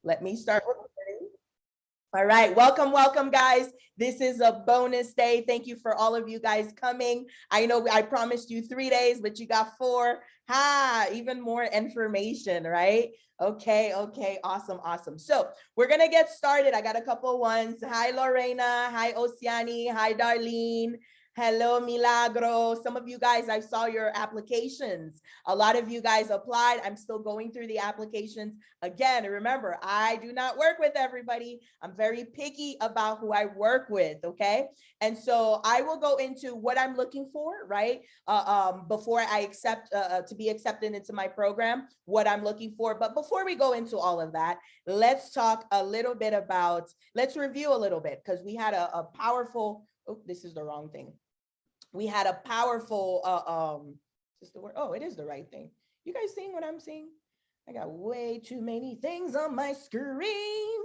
Let me start recording. All right, welcome, guys. This is a bonus day. Thank you for all of you guys coming. I know I promised you 3 days, but you got 4. Even more information, right? Okay, awesome. So we're gonna get started. I got a couple ones. Hi, Lorena. Hi, Oceani. Hi, Darlene. Hello, Milagro. Some of you guys, I saw your applications. A lot of you guys applied. I'm still going through the applications. Again, remember, I do not work with everybody. I'm very picky about who I work with, okay? And so I will go into what I'm looking for, right? Before I accept to be accepted into my program, what I'm looking for. But before we go into all of that, let's talk a little bit about, let's review a little bit, because we had a powerful, oh, this is the wrong thing. We had a powerful, is this the word? Oh, it is the right thing. You guys seeing what I'm seeing? I got way too many things on my screen.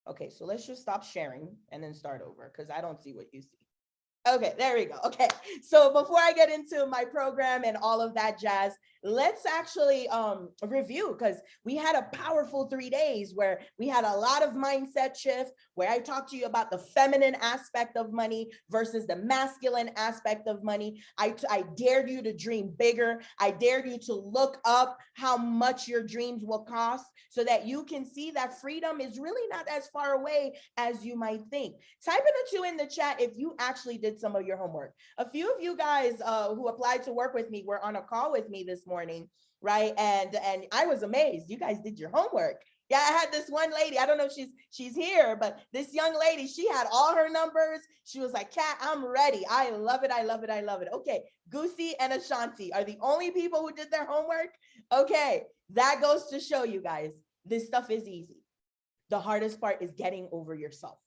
Okay, so let's just stop sharing and then start over because I don't see what you see. Okay, there we go. Okay, so before I get into my program and all of that jazz, let's actually review, because we had a powerful 3 days where we had a lot of mindset shift, where I talked to you about the feminine aspect of money versus the masculine aspect of money. I dared you to dream bigger. I dared you to look up how much your dreams will cost so that you can see that freedom is really not as far away as you might think. Type in a 2 in the chat if you actually did some of your homework. A few of you guys who applied to work with me were on a call with me this morning, right? And I was amazed. You guys did your homework. Yeah, I had this one lady. I don't know if she's here, but this young lady, she had all her numbers. She was like, Kat, I'm ready. I love it. Okay, Goosey and Ashanti are the only people who did their homework. Okay, that goes to show you guys, this stuff is easy. The hardest part is getting over yourself.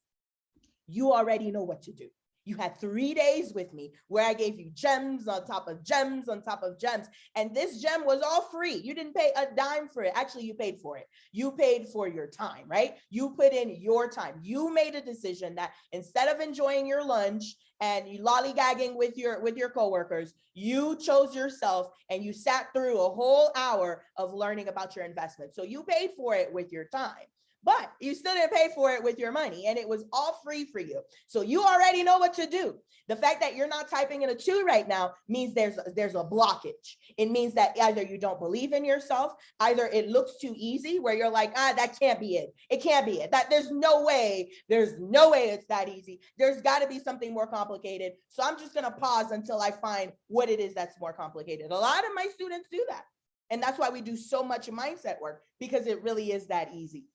You already know what to do. You had 3 days with me where I gave you gems on top of gems on top of gems. And this gem was all free. You didn't pay a dime for it. Actually, you paid for it. You paid for your time, right? You put in your time. You made a decision that instead of enjoying your lunch and you lollygagging with your coworkers, you chose yourself and you sat through a whole hour of learning about your investment. So you paid for it with your time. But you still didn't pay for it with your money, and it was all free for you. So you already know what to do. The fact that you're not typing in a 2 right now means there's a blockage. It means that either you don't believe in yourself, either it looks too easy where you're like, that can't be it. It can't be it. That there's no way it's that easy. There's got to be something more complicated. So I'm just going to pause until I find what it is that's more complicated. A lot of my students do that. And that's why we do so much mindset work, because it really is that easy.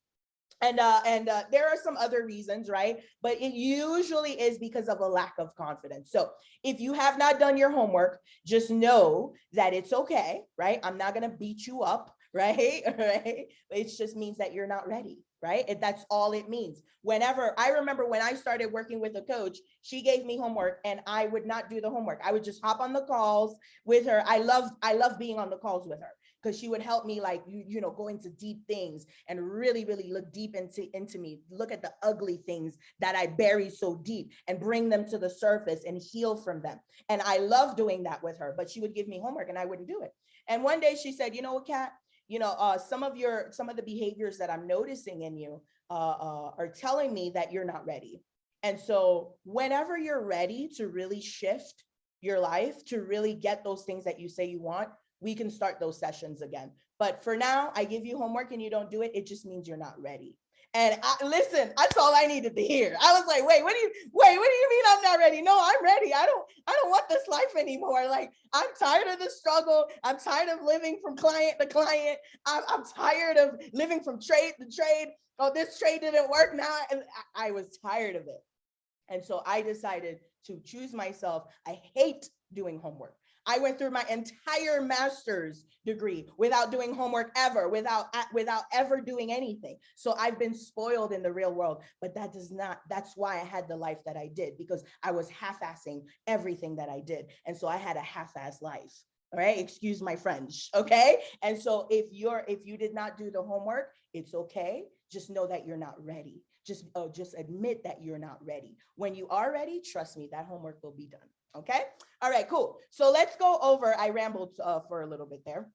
And there are some other reasons, right? But it usually is because of a lack of confidence. So if you have not done your homework, just know that it's okay, right? I'm not going to beat you up, right? Right? It just means that you're not ready, right? That's all it means. Whenever, I remember when I started working with a coach, she gave me homework and I would not do the homework. I would just hop on the calls with her. I love being on the calls with her, because she would help me, like, go into deep things and really look deep into me, look at the ugly things that I bury so deep and bring them to the surface and heal from them. And I love doing that with her, but she would give me homework and I wouldn't do it. And one day she said, you know what, Kat, some of the behaviors that I'm noticing in you are telling me that you're not ready. And so whenever you're ready to really shift your life, to really get those things that you say you want, we can start those sessions again. But for now, I give you homework and you don't do it, it just means you're not ready. And listen, that's all I needed to hear. I was like, what do you mean I'm not ready? No, I'm ready. I don't want this life anymore. Like, I'm tired of the struggle. I'm tired of living from client to client. I'm tired of living from trade to trade. Oh, this trade didn't work now. And I was tired of it. And so I decided to choose myself. I hate doing homework. I went through my entire master's degree without doing homework ever, without ever doing anything. So I've been spoiled in the real world, but that's why I had the life that I did, because I was half-assing everything that I did. And so I had a half-ass life. All right, excuse my French, okay? And so if you did not do the homework, it's okay. Just know that you're not ready. Just admit that you're not ready. When you are ready, trust me, that homework will be done. Okay. All right, cool. So let's go over, I rambled for a little bit there.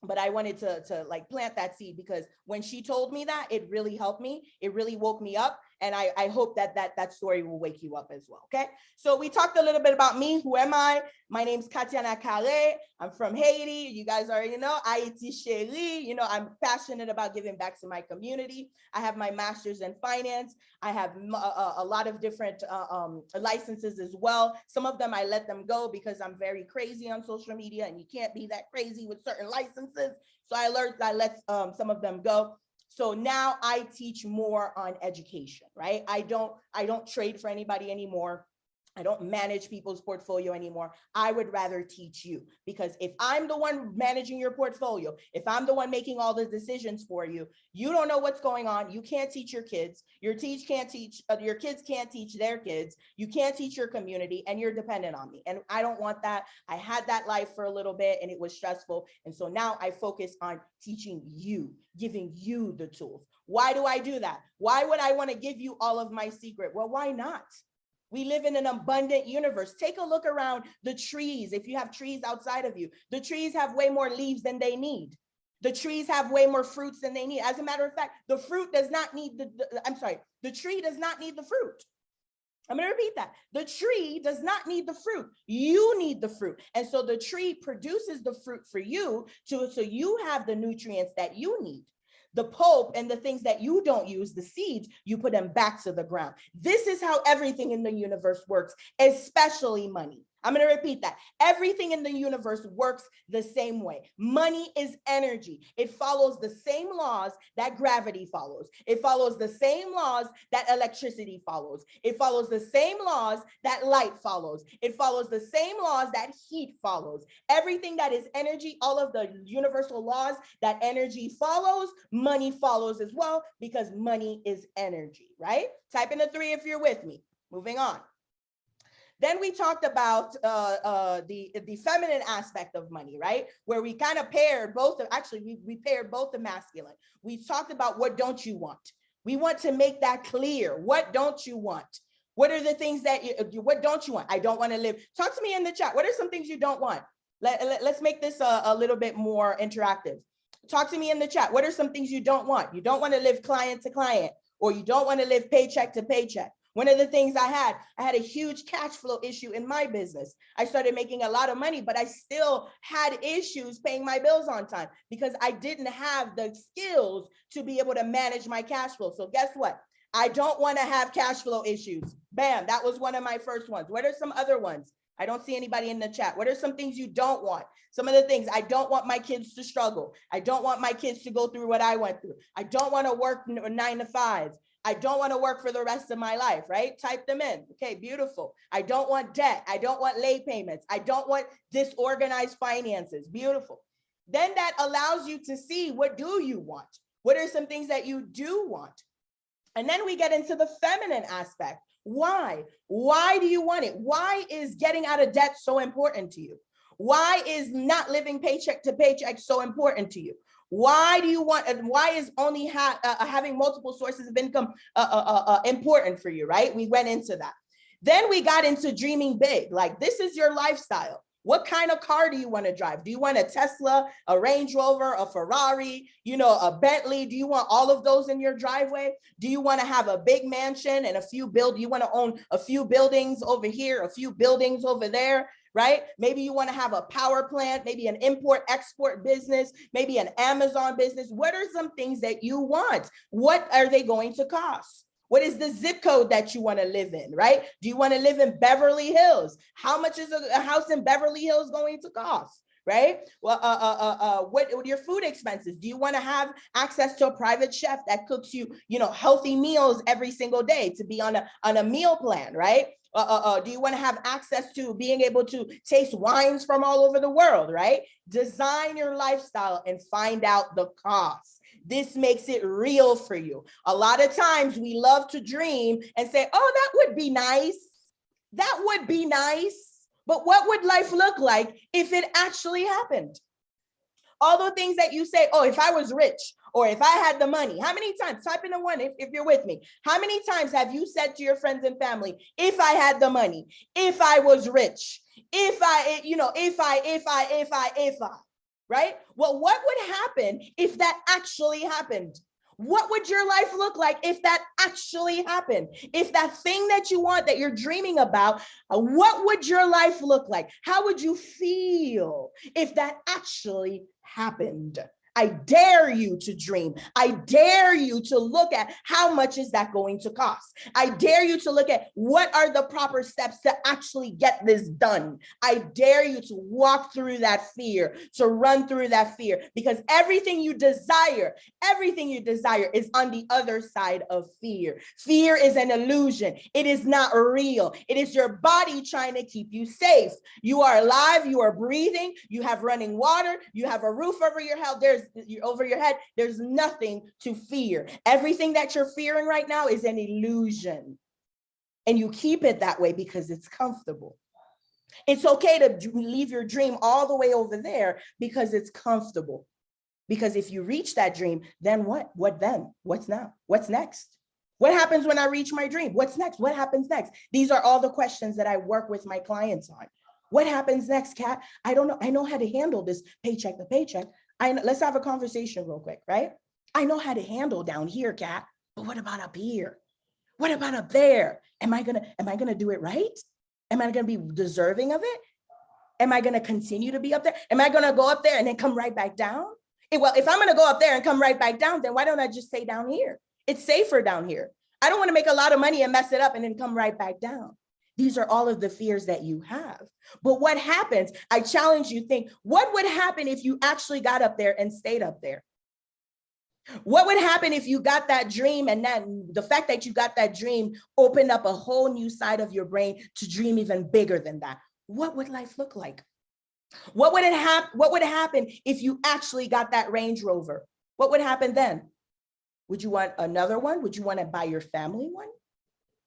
but I wanted to like plant that seed, because when she told me that, it really helped me. It really woke me up. And I hope that story will wake you up as well. Okay. So we talked a little bit about me. Who am I? My name's Katiana Carre. I'm from Haiti. You guys already know. Haiti chérie. You know, I'm passionate about giving back to my community. I have my master's in finance. I have a lot of different licenses as well. Some of them I let them go because I'm very crazy on social media, and you can't be that crazy with certain licenses. So I let some of them go. So now I teach more on education, right? I don't trade for anybody anymore. I don't manage people's portfolio anymore. I would rather teach you, because if I'm the one managing your portfolio, if I'm the one making all the decisions for you, you don't know what's going on. You can't teach your kids. Your kids can't teach their kids. You can't teach your community, and you're dependent on me. And I don't want that. I had that life for a little bit, and it was stressful. And so now I focus on teaching you, giving you the tools. Why do I do that? Why would I want to give you all of my secret? Well, why not? We live in an abundant universe. Take a look around the trees. If you have trees outside of you, the trees have way more leaves than they need. The trees have way more fruits than they need. As a matter of fact, the fruit does not need the tree does not need the fruit. I'm going to repeat that. The tree does not need the fruit. You need the fruit. And so the tree produces the fruit for you so you have the nutrients that you need. The pulp and the things that you don't use, the seeds, you put them back to the ground. This is how everything in the universe works, especially money. I'm going to repeat that. Everything in the universe works the same way. Money is energy. It follows the same laws that gravity follows. It follows the same laws that electricity follows. It follows the same laws that light follows. It follows the same laws that heat follows. Everything that is energy, all of the universal laws that energy follows, money follows as well, because money is energy, right? Type in a 3 if you're with me. Moving on. Then we talked about the feminine aspect of money, right? Where we kind of paired both of, actually, we paired both the masculine. We talked about what don't you want? We want to make that clear. What don't you want? What are the things that what don't you want? I don't want to live. Talk to me in the chat. What are some things you don't want? Let's make this a little bit more interactive. Talk to me in the chat. What are some things you don't want? You don't want to live client to client, or you don't want to live paycheck to paycheck. One of the things I had a huge cash flow issue in my business. I started making a lot of money, but I still had issues paying my bills on time because I didn't have the skills to be able to manage my cash flow. So guess what? I don't want to have cash flow issues. Bam, that was one of my first ones. What are some other ones? I don't see anybody in the chat. What are some things you don't want? Some of the things, I don't want my kids to struggle. I don't want my kids to go through what I went through. I don't want to work 9 to 5. I don't want to work for the rest of my life, right? Type them in. Okay, beautiful. I don't want debt. I don't want late payments. I don't want disorganized finances. Beautiful. Then that allows you to see, what do you want? What are some things that you do want? And then we get into the feminine aspect. Why? Why do you want it? Why is getting out of debt so important to you? Why is not living paycheck to paycheck so important to you? Why do you want, and why is only having multiple sources of income important for you, right? We went into that. Then we got into dreaming big. Like, this is your lifestyle. What kind of car do you want to drive? Do you want a Tesla, a Range Rover, a Ferrari, a Bentley? Do you want all of those in your driveway? Do you want to have a big mansion and you want to own a few buildings over here, a few buildings over there? Right? Maybe you want to have a power plant, maybe an import export business, maybe an Amazon business. What are some things that you want? What are they going to cost? What is the zip code that you want to live in, right? Do you want to live in Beverly Hills? How much is a house in Beverly Hills going to cost? Right? Well, what are your food expenses? Do you want to have access to a private chef that cooks you, healthy meals every single day, to be on a meal plan, right? Do you want to have access to being able to taste wines from all over the world, right? Design your lifestyle and find out the cost. This makes it real for you. A lot of times we love to dream and say, oh, that would be nice. That would be nice. But what would life look like if it actually happened? All the things that you say, oh, if I was rich, or if I had the money, how many times, type in a 1 if you're with me, how many times have you said to your friends and family, if I had the money, if I was rich, if I, right? Well, what would happen if that actually happened? What would your life look like if that actually happened? If that thing that you want, that you're dreaming about, what would your life look like? How would you feel if that actually happened? I dare you to dream. I dare you to look at how much is that going to cost. I dare you to look at what are the proper steps to actually get this done. I dare you to walk through that fear, to run through that fear, because everything you desire is on the other side of fear. Fear is an illusion. It is not real. It is your body trying to keep you safe. You are alive. You are breathing. You have running water. You have a roof over your head. There's nothing to fear. Everything that you're fearing right now is an illusion. And you keep it that way because it's comfortable. It's okay to leave your dream all the way over there because it's comfortable. Because if you reach that dream, then what? What then? What's now? What's next? What happens when I reach my dream? What's next? What happens next? These are all the questions that I work with my clients on. What happens next, Kat? I don't know. I know how to handle this paycheck to paycheck. Let's have a conversation real quick, right? I know how to handle down here, Kat, but what about up here? What about up there? Am I gonna do it right? Am I gonna be deserving of it? Am I gonna continue to be up there? Am I gonna go up there and then come right back down? Well, if I'm gonna go up there and come right back down, then why don't I just stay down here? It's safer down here. I don't wanna make a lot of money and mess it up and then come right back down. These are all of the fears that you have. But what happens, I challenge you, think, what would happen if you actually got up there and stayed up there? What would happen if you got that dream and then the fact that you got that dream opened up a whole new side of your brain to dream even bigger than that? What would life look like? What would happen if you actually got that Range Rover? What would happen then? Would you want another one? Would you want to buy your family one?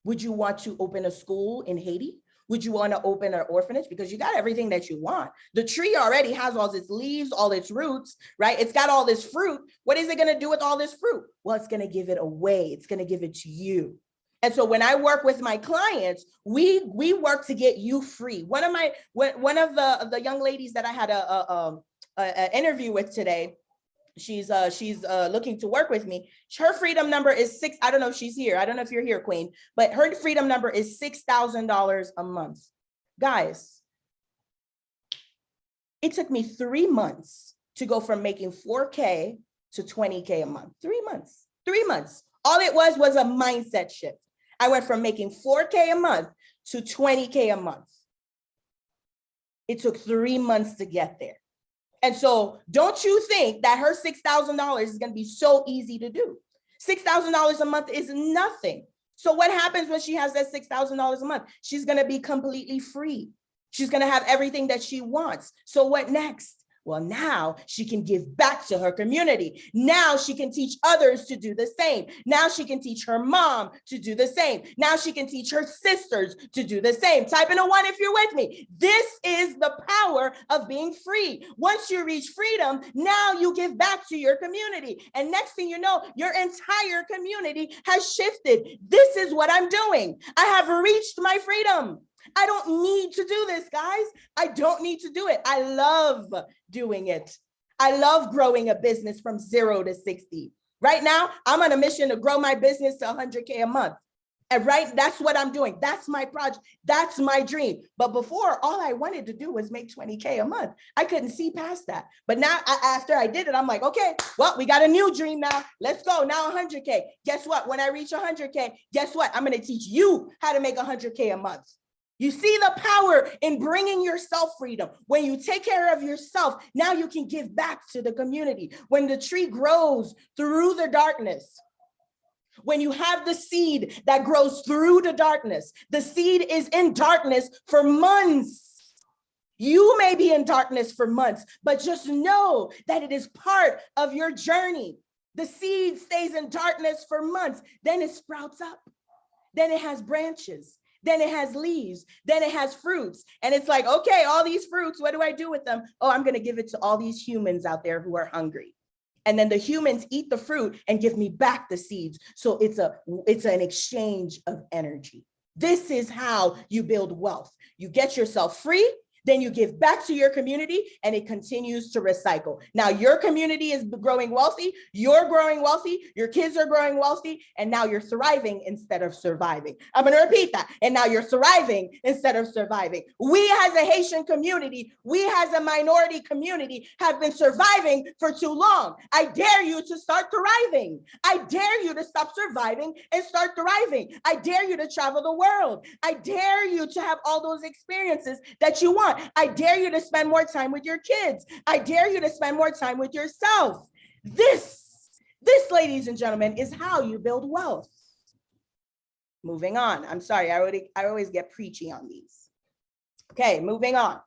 Would you want to open a school in Haiti? Would you want to open an orphanage? Because you got everything that you want. The tree already has all its leaves, all its roots, right? It's got all this fruit. What is it going to do with all this fruit? Well, it's going to give it away. It's going to give it to you. And so when I work with my clients, we work to get you free. One of the young ladies that I had an interview with today, she's looking to work with me. Her freedom number is six. I don't know if she's here. I don't know if you're here, Queen, but her freedom number is $6,000 a month. Guys, it took me 3 months to go from making 4K to 20K a month. 3 months. 3 months. All it was a mindset shift. I went from making 4K a month to 20K a month. It took 3 months to get there. And so don't you think that her $6,000 is going to be so easy to do? $6,000 a month is nothing. So what happens when she has that $6,000 a month? She's going to be completely free. She's going to have everything that she wants. So what next? Well, now she can give back to her community. Now she can teach others to do the same. Now she can teach her mom to do the same. Now she can teach her sisters to do the same. Type in a 1 if you're with me. This is the power of being free. Once you reach freedom, now you give back to your community. And next thing you know, your entire community has shifted. This is what I'm doing. I have reached my freedom. I don't need to do this, guys. I don't need to do it. I love doing it. I love growing a business from 0 to 60. Right now, I'm on a mission to grow my business to 100K a month. And that's what I'm doing. That's my project. That's my dream. But before, all I wanted to do was make 20K a month. I couldn't see past that. But now after I did it, I'm like, okay, well, we got a new dream now. Let's go. Now 100K. Guess what? When I reach 100K, guess what? I'm going to teach you how to make 100K a month. You see the power in bringing yourself freedom. When you take care of yourself, now you can give back to the community. When the tree grows through the darkness, when you have the seed that grows through the darkness, the seed is in darkness for months. You may be in darkness for months, but just know that it is part of your journey. The seed stays in darkness for months, then it sprouts up, then it has branches. Then it has leaves, then it has fruits. And it's like, okay, all these fruits, what do I do with them? Oh, I'm going to give it to all these humans out there who are hungry. And then the humans eat the fruit and give me back the seeds. So it's an exchange of energy. This is how you build wealth. You get yourself free. then you give back to your community, and it continues to recycle. Now your community is growing wealthy, you're growing wealthy, your kids are growing wealthy, and now you're thriving instead of surviving. I'm going to repeat that. And now you're thriving instead of surviving. We as a Haitian community, we as a minority community have been surviving for too long. I dare you to start thriving. I dare you to stop surviving and start thriving. I dare you to travel the world. I dare you to have all those experiences that you want. I dare you to spend more time with your kids. I dare you to spend more time with yourself. This, ladies and gentlemen, is how you build wealth. Moving on. I'm sorry, I always get preachy on these. Okay, moving on.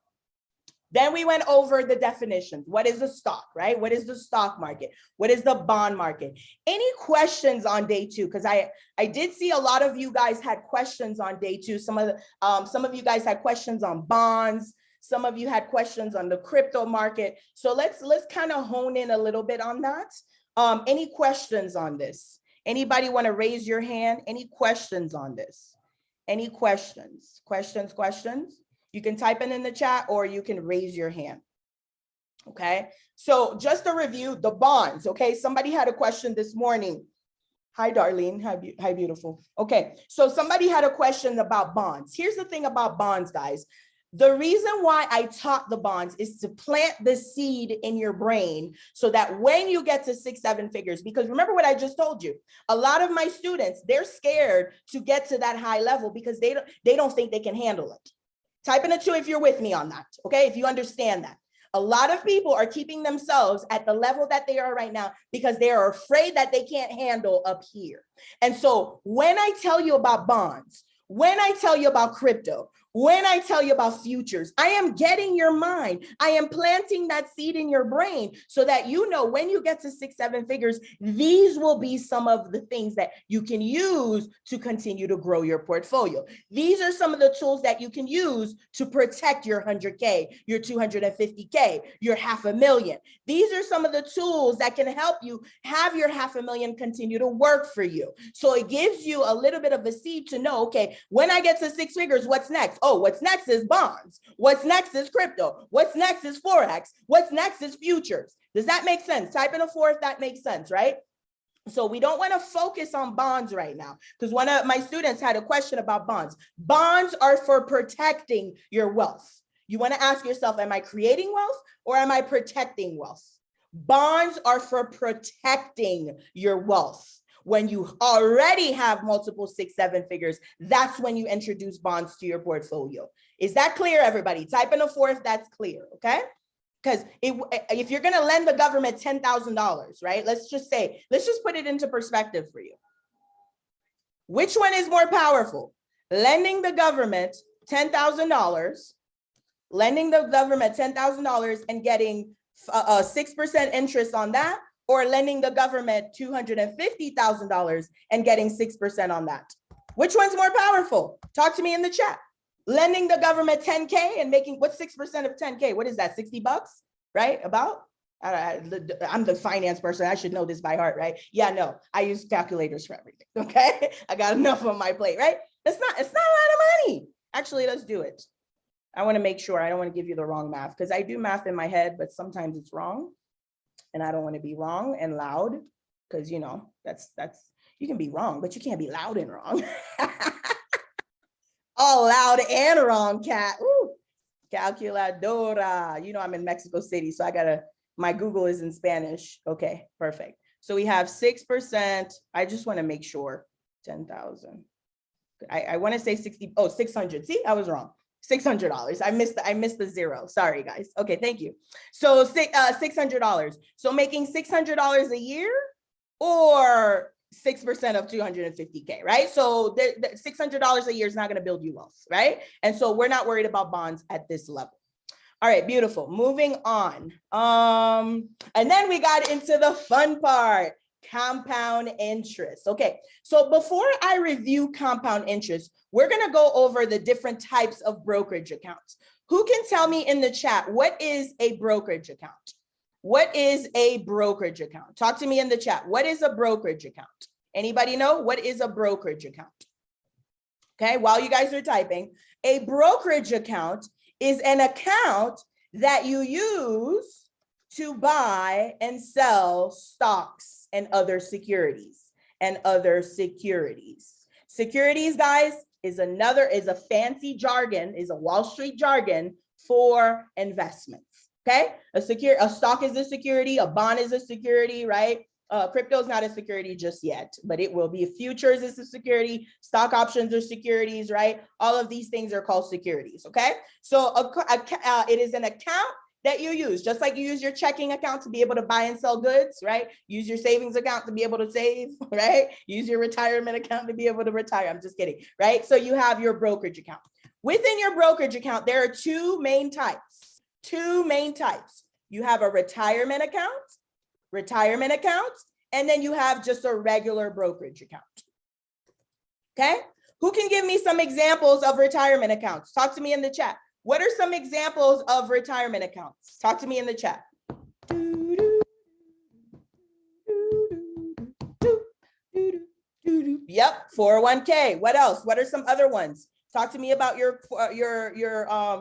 Then we went over the definitions. What is the stock, right? What is the stock market? What is the bond market? Any questions on day two? Because I did see a lot of you guys had questions on day two. Some of you guys had questions on bonds. Some of you had questions on the crypto market. So let's kind of hone in a little bit on that. Any questions on this? Anybody want to raise your hand? Any questions on this? Any questions? Questions? You can type it in the chat or you can raise your hand. Okay, so just a review, the bonds. Okay, somebody had a question this morning. Hi, Darlene. Hi, beautiful. Okay, so somebody had a question about bonds. Here's the thing about bonds, guys. The reason why I taught the bonds is to plant the seed in your brain so that when you get to 6-7 figures, because remember what I just told you, a lot of my students, they're scared to get to that high level because they don't think they can handle it. Type in a 2 if you're with me on that, okay? If you understand that. A lot of people are keeping themselves at the level that they are right now because they are afraid that they can't handle up here. And so when I tell you about bonds, when I tell you about crypto, when I tell you about futures, I am getting your mind. I am planting that seed in your brain so that you know when you get to 6-7 figures, these will be some of the things that you can use to continue to grow your portfolio. These are some of the tools that you can use to protect your 100K, your 250K, your $500,000. These are some of the tools that can help you have your $500,000 continue to work for you. So it gives you a little bit of a seed to know, okay, when I get to 6 figures, what's next? Oh, what's next is bonds. What's next is crypto. What's next is Forex. What's next is futures. Does that make sense? Type in a 4 if that makes sense, right? So we don't want to focus on bonds right now because one of my students had a question about bonds. Bonds are for protecting your wealth. You want to ask yourself, am I creating wealth or am I protecting wealth? Bonds are for protecting your wealth. When you already have multiple 6-7 figures, that's when you introduce bonds to your portfolio. Is that clear, everybody? Type in a 4 if that's clear, okay? Because if you're going to lend the government $10,000, right? Let's just put it into perspective for you. Which one is more powerful? Lending the government $10,000, and getting 6% interest on that, or lending the government $250,000 and getting 6% on that? Which one's more powerful? Talk to me in the chat. Lending the government 10K and making, what's 6% of 10K? What is that, 60 bucks, right? About? I'm the finance person. I should know this by heart, right? Yeah, no, I use calculators for everything, okay? I got enough on my plate, right? It's not a lot of money. Actually, let's do it. I wanna make sure, I don't wanna give you the wrong math because I do math in my head, but sometimes it's wrong. And I don't want to be wrong and loud because, you know, that's you can be wrong, but you can't be loud and wrong. All loud and wrong, cat. Ooh, calculadora. You know, I'm in Mexico City, so my Google is in Spanish. Okay, perfect. So we have 6%. I just want to make sure 10,000. I want to say 60. Oh, 600. See, I was wrong. $600. I missed the zero. Sorry, guys. Okay, thank you. So $600. So making $600 a year or 6% of 250K, right? So the $600 a year is not going to build you wealth, right? And so we're not worried about bonds at this level. All right, beautiful. Moving on. And then we got into the fun part. Compound interest. Okay, so before I review compound interest, we're going to go over the different types of brokerage accounts. Who can tell me in the chat, what is a brokerage account? What is a brokerage account? Talk to me in the chat. What is a brokerage account? Anybody know what is a brokerage account? Okay, while you guys are typing, a brokerage account is an account that you use to buy and sell stocks and other securities Securities, guys, is a fancy jargon, is a Wall Street jargon for investments. Okay, a stock is a security, a bond is a security, right? Crypto is not a security just yet, but it will be. Futures is a security, stock options are securities, right? All of these things are called securities. Okay, so it is an account that you use, just like you use your checking account to be able to buy and sell goods, right? Use your savings account to be able to save, right? Use your retirement account to be able to retire. I'm just kidding, right? So you have your brokerage account. Within your brokerage account, there are two main types. You have a retirement account, and then you have just a regular brokerage account. Okay? Who can give me some examples of retirement accounts? Talk to me in the chat. What are some examples of retirement accounts? Talk to me in the chat. Yep, 401k. What else? What are some other ones? Talk to me about your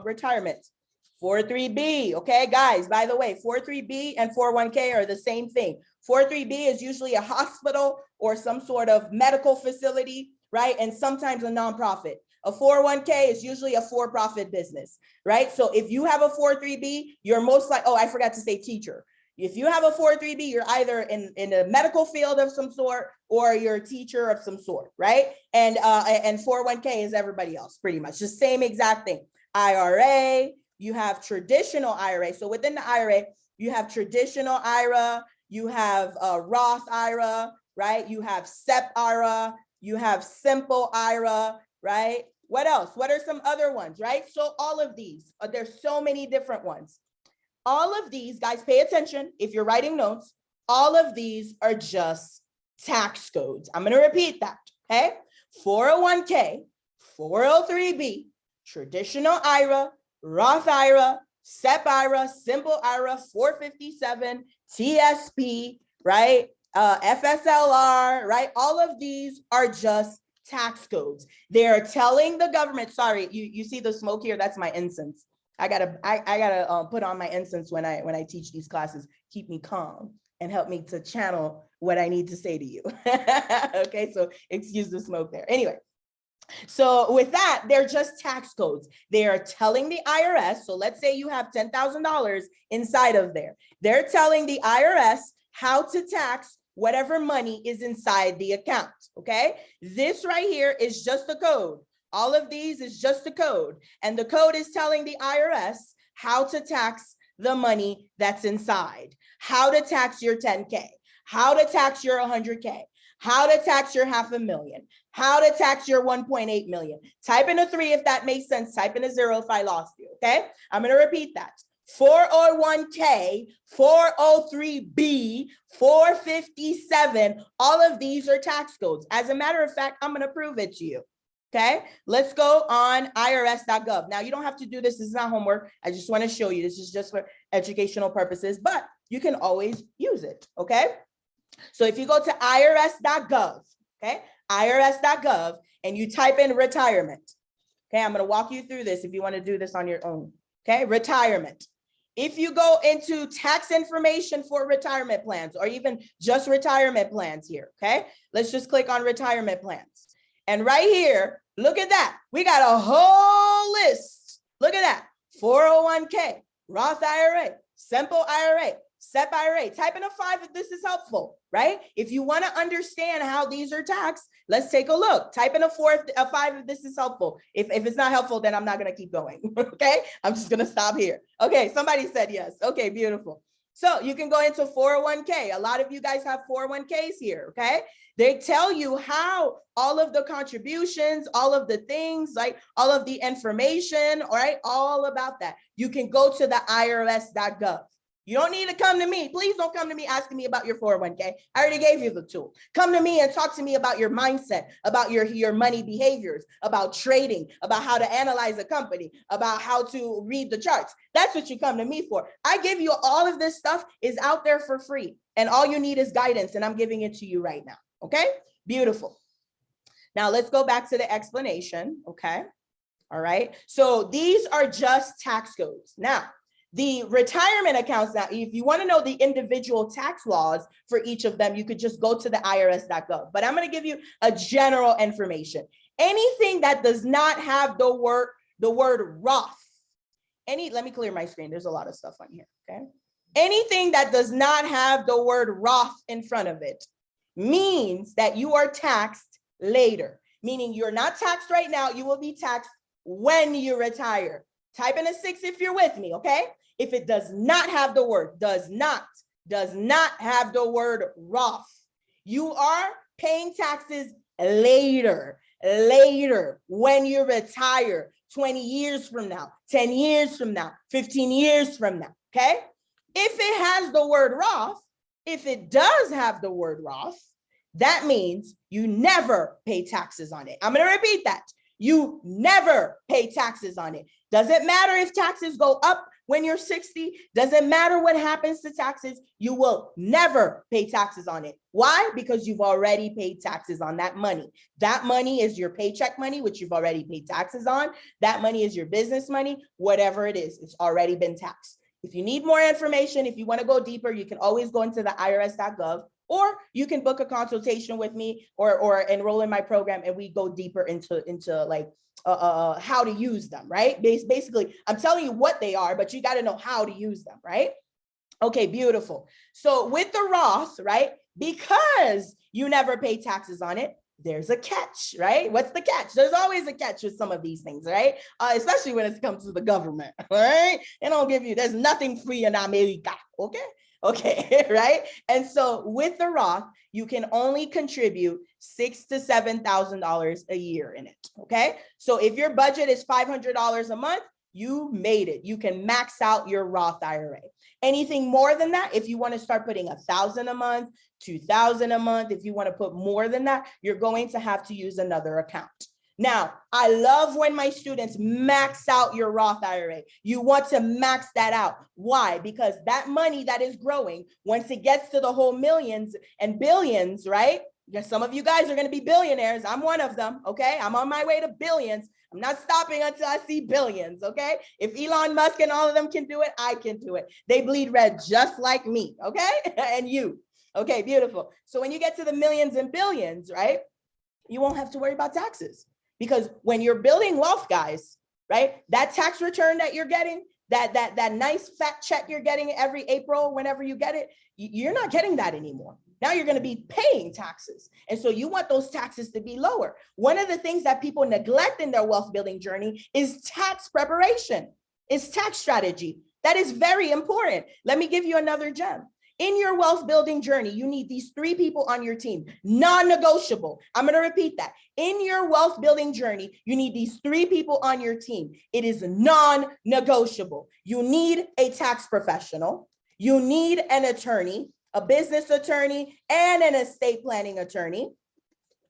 retirement. 403b. Okay, guys, by the way, 403b and 401k are the same thing. 403b is usually a hospital or some sort of medical facility, right? And sometimes a nonprofit. A 401k is usually a for-profit business, right? So if you have a 403b, you're most like, oh, I forgot to say teacher. If you have a 403b, you're either in a medical field of some sort or you're a teacher of some sort, right? And 401k is everybody else, pretty much the same exact thing. IRA, you have traditional IRA. So within the IRA, you have traditional IRA, you have Roth IRA, right? You have SEP IRA, you have simple IRA, right? What else? What are some other ones, right? So all of these, there's so many different ones. All of these, guys, pay attention. If you're writing notes, all of these are just tax codes. I'm going to repeat that, okay? 401k, 403b, traditional IRA, Roth IRA, SEP IRA, simple IRA, 457, TSP, right? FSLR, right? All of these are just tax codes. They're telling the government, sorry, you see the smoke here? That's my incense. I gotta put on my incense when I teach these classes, keep me calm and help me to channel what I need to say to you. Okay, so excuse the smoke there. Anyway, so with that, they're just tax codes. They are telling the IRS, so let's say you have $10,000 inside of there. They're telling the IRS how to tax whatever money is inside the account, okay? This right here is just a code. All of these is just a code. And the code is telling the IRS how to tax the money that's inside, how to tax your 10K, how to tax your 100K, how to tax your $500,000, how to tax your 1.8 million. Type in a 3 if that makes sense. Type in a 0 if I lost you, okay? I'm gonna repeat that. 401k, 403b, 457, all of these are tax codes. As a matter of fact, I'm gonna prove it to you. Okay, let's go on irs.gov. Now, you don't have to do this. This is not homework. I just want to show you. This is just for educational purposes, but you can always use it. Okay, so if you go to irs.gov, okay, irs.gov, and you type in retirement. Okay, I'm going to walk you through this if you want to do this on your own. Okay, retirement. If you go into tax information for retirement plans or even just retirement plans here, okay, let's just click on retirement plans. And right here, look at that. We got a whole list. Look at that. 401k, Roth IRA, simple IRA, SEP IRA. Type in a 5 if this is helpful, right? If you want to understand how these are taxed, let's take a look. Type in a 5 if this is helpful. If it's not helpful, then I'm not going to keep going. Okay, I'm just going to stop here. Okay, somebody said yes. Okay, beautiful. So you can go into 401k. A lot of you guys have 401ks here, okay? They tell you how all of the contributions, all of the things, like all of the information, all right, all about that. You can go to the irs.gov. You don't need to come to me. Please don't come to me asking me about your 401k. I already gave you the tool. Come to me and talk to me about your mindset, about your money behaviors, about trading, about how to analyze a company, about how to read the charts. That's what you come to me for. I give you all of this stuff is out there for free. And all you need is guidance. And I'm giving it to you right now. Okay, beautiful. Now let's go back to the explanation. Okay, All right. So these are just tax codes. Now, the retirement accounts, now, if you want to know the individual tax laws for each of them, you could just go to the irs.gov. But I'm going to give you a general information. Anything that does not have the word Roth. Let me clear my screen. There's a lot of stuff on here. Okay. Anything that does not have the word Roth in front of it means that you are taxed later, meaning you're not taxed right now. You will be taxed when you retire. Type in a 6 if you're with me, okay? If it does not have the word, does not have the word Roth, you are paying taxes later when you retire, 20 years from now, 10 years from now, 15 years from now, okay? If it has the word Roth, if it does have the word Roth, that means you never pay taxes on it. I'm going to repeat that. You never pay taxes on it. Doesn't matter if taxes go up when you're 60. Doesn't matter what happens to taxes. You will never pay taxes on it. Why? Because you've already paid taxes on that money. That money is your paycheck money, which you've already paid taxes on. That money is your business money, whatever it is. It's already been taxed. If you need more information, if you want to go deeper, you can always go into the irs.gov, or you can book a consultation with me or enroll in my program, and we go deeper into like how to use them, right? Basically, I'm telling you what they are, but you got to know how to use them, right? Okay, beautiful. So with the Roth, right, because you never pay taxes on it, there's a catch, right? What's the catch? There's always a catch with some of these things, right? Especially when it comes to the government, right? They don't give you, there's nothing free in America, okay? Okay, right? And so with the Roth, you can only contribute $6,000 to $7,000 a year in it, okay? So if your budget is $500 a month, you made it. You can max out your Roth IRA. Anything more than that, if you want to start putting $1,000 a month, $2,000 a month, if you want to put more than that, you're going to have to use another account. Now, I love when my students max out your Roth IRA. You want to max that out. Why? Because that money that is growing, once it gets to the whole millions and billions, right? Some of you guys are going to be billionaires. I'm one of them, okay? I'm on my way to billions. I'm not stopping until I see billions, okay? If Elon Musk and all of them can do it, I can do it. They bleed red just like me, okay? And you. Okay, beautiful. So when you get to the millions and billions, right, you won't have to worry about taxes. Because when you're building wealth, guys, right, that tax return that you're getting, that nice fat check you're getting every April, whenever you get it, you're not getting that anymore. Now you're going to be paying taxes. And so you want those taxes to be lower. One of the things that people neglect in their wealth building journey is tax preparation, is tax strategy. That is very important. Let me give you another gem. In your wealth building journey, you need these 3 people on your team, non-negotiable. I'm going to repeat that. In your wealth building journey, you need these 3 people on your team. It is non-negotiable. You need a tax professional. You need an attorney, a business attorney, and an estate planning attorney.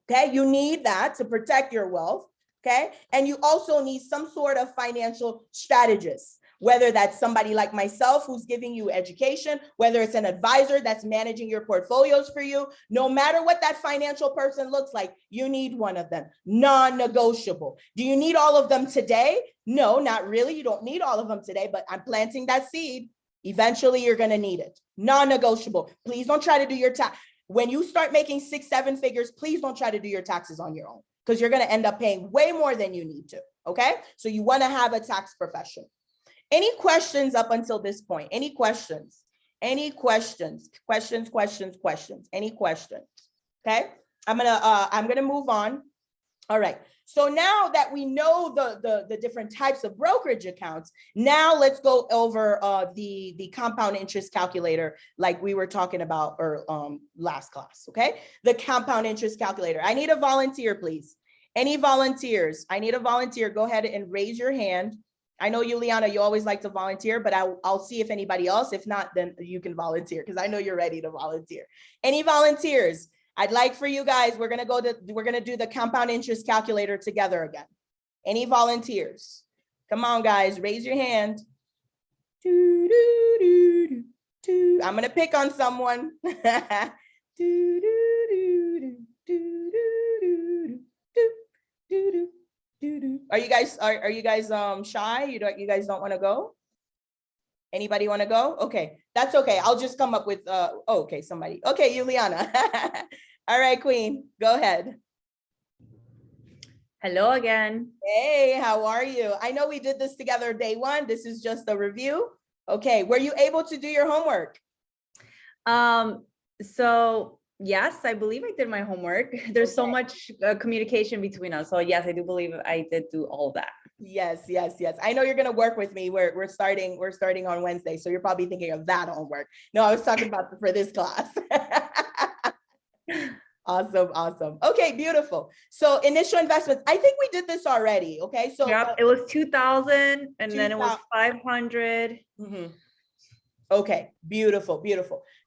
Okay, you need that to protect your wealth. Okay, and you also need some sort of financial strategist. Whether that's somebody like myself who's giving you education, whether it's an advisor that's managing your portfolios for you, no matter what that financial person looks like, you need one of them, non-negotiable. Do you need all of them today? No, not really. You don't need all of them today, but I'm planting that seed. Eventually, you're going to need it. Non-negotiable. Please don't try to do your tax. When you start making 6, 7 figures, please don't try to do your taxes on your own, because you're going to end up paying way more than you need to. Okay. So you want to have a tax professional. Any questions up until this point? Any questions? Any questions? Questions? Any questions? Okay. I'm gonna move on. All right. So now that we know the different types of brokerage accounts, now let's go over the compound interest calculator, like we were talking about last class. Okay. The compound interest calculator. I need a volunteer, please. Any volunteers? I need a volunteer. Go ahead and raise your hand. I know you, Liana, you always like to volunteer, but I'll see if anybody else. If not, then you can volunteer, because I know you're ready to volunteer. Any volunteers? I'd like for you guys, we're gonna do the compound interest calculator together again. Any volunteers? Come on, guys, raise your hand. I'm gonna pick on someone. Are you guys shy? You guys don't want to go? Anybody want to go? Okay, that's okay. I'll just come up with okay, somebody. Okay, Juliana. All right, Queen, go ahead. Hello again. Hey, how are you? I know we did this together day one. This is just a review. Okay, were you able to do your homework? So yes, I believe I did my homework. There's so much communication between us. So yes, I do believe I did do all that. Yes. I know you're gonna work with me. We're starting on Wednesday, so you're probably thinking of that homework. No, I was talking about for this class. Awesome. Okay, beautiful. So initial investments. I think we did this already. Okay, so yep, it was 2,000 and then it was 500. Mm-hmm. Okay, beautiful.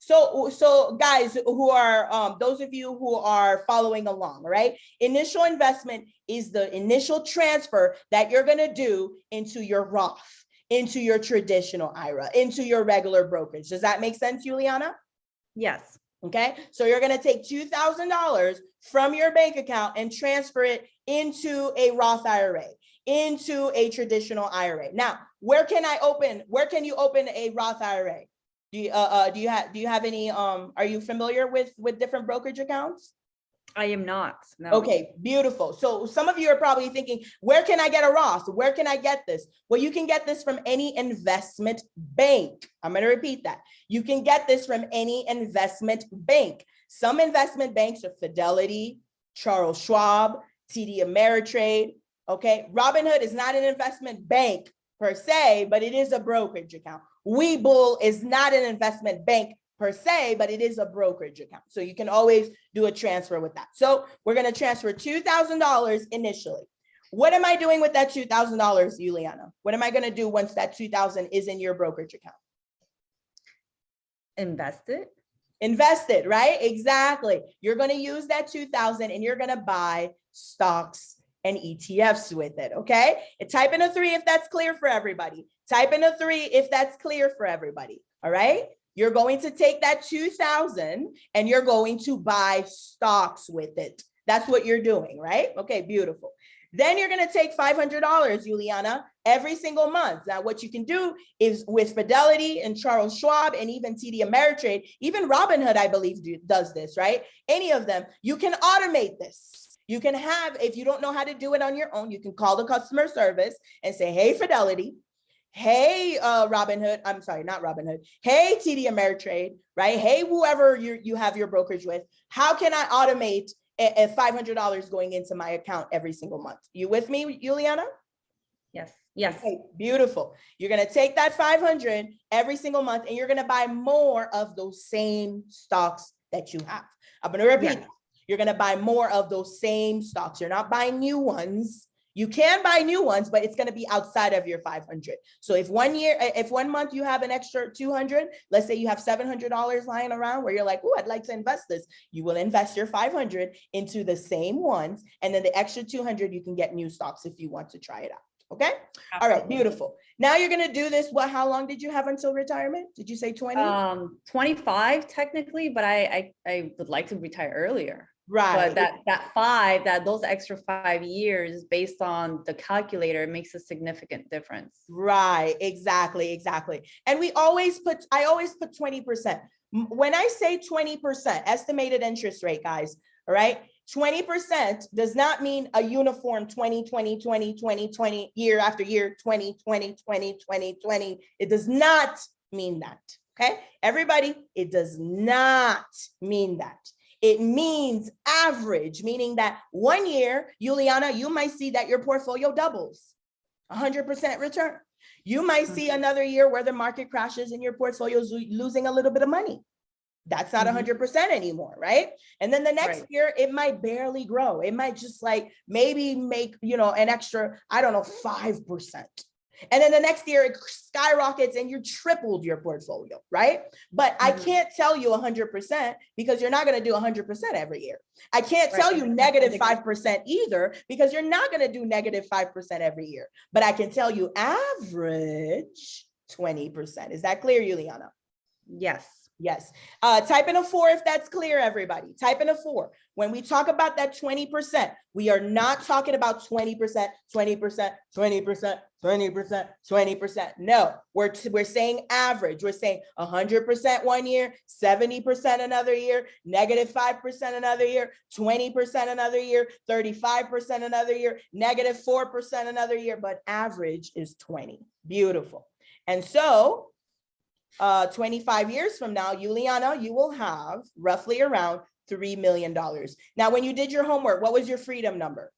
So guys who are those of you who are following along, right? Initial investment is the initial transfer that you're going to do into your Roth, into your traditional IRA, into your regular brokerage. Does that make sense, Juliana? Yes. Okay, so you're going to take $2,000 from your bank account and transfer it into a Roth IRA, into a traditional IRA. Now, where can you open a Roth IRA? Do you have any, are you familiar with different brokerage accounts? I am not. No. Okay, beautiful. So some of you are probably thinking, where can I get a Roth? Where can I get this? Well, you can get this from any investment bank. I'm going to repeat that. You can get this from any investment bank. Some investment banks are Fidelity, Charles Schwab, TD Ameritrade. Okay, Robinhood is not an investment bank per se, but it is a brokerage account. Webull is not an investment bank per se, but it is a brokerage account. So you can always do a transfer with that. So we're going to transfer $2,000 initially. What am I doing with that $2,000, Juliana? What am I going to do once that $2,000 is in your brokerage account? Invest it, right? Exactly. You're going to use that $2,000 and you're going to buy stocks and ETFs with it. Okay. And type in a 3 if that's clear for everybody. Type in a 3 if that's clear for everybody. All right. You're going to take that $2,000 and you're going to buy stocks with it. That's what you're doing, right? Okay, beautiful. Then you're going to take $500, Juliana, every single month. Now, what you can do is with Fidelity and Charles Schwab and even TD Ameritrade, even Robinhood, I believe, does this, right? Any of them, you can automate this. You can have, if you don't know how to do it on your own, you can call the customer service and say, hey, Fidelity, hey, Robinhood, I'm sorry, not Robinhood. Hey, TD Ameritrade, right? Hey, whoever you have your brokerage with, how can I automate a $500 going into my account every single month? You with me, Juliana? Yes. Okay, beautiful. You're going to take that 500 every single month and you're going to buy more of those same stocks that you have. I'm going to repeat. Yes. You're going to buy more of those same stocks. You're not buying new ones. You can buy new ones, but it's going to be outside of your 500. So if 1 month you have an extra 200, let's say you have $700 lying around where you're like, oh, I'd like to invest this. You will invest your 500 into the same ones. And then the extra 200, you can get new stocks if you want to try it out. Okay. Absolutely. All right. Beautiful. Now you're going to do this. How long did you have until retirement? Did you say 20? 25 technically, but I would like to retire earlier. Right. But those extra 5 years based on the calculator makes a significant difference. Right. Exactly. And I always put 20%. When I say 20% estimated interest rate, guys, all right, 20% does not mean a uniform 20 year after year, 20. It does not mean that. Okay. Everybody, it does not mean that. It means average, meaning that 1 year, Juliana, you might see that your portfolio doubles, 100% return. You might see another year where the market crashes and your portfolio is losing a little bit of money. That's not 100% anymore, right? And then the next year, it might barely grow. It might just like maybe make, an extra, 5%. And then the next year it skyrockets and you tripled your portfolio, right? But I can't tell you 100% because you're not going to do 100% every year. I can't tell you negative 5% either because you're not going to do negative 5% every year. But I can tell you average 20%. Is that clear, Juliana? Yes. Yes. Type in a 4 if that's clear, everybody. Type in a 4. When we talk about that 20%, we are not talking about 20%, 20%, 20%, 20%, 20%. No, we're saying average. We're saying 100% one year, 70% another year, -5% another year, 20% another year, 35% another year, -4% another year, but average is 20. Beautiful. And so 25 years from now, Juliana, you will have roughly around $3 million. Now, when you did your homework, what was your freedom number?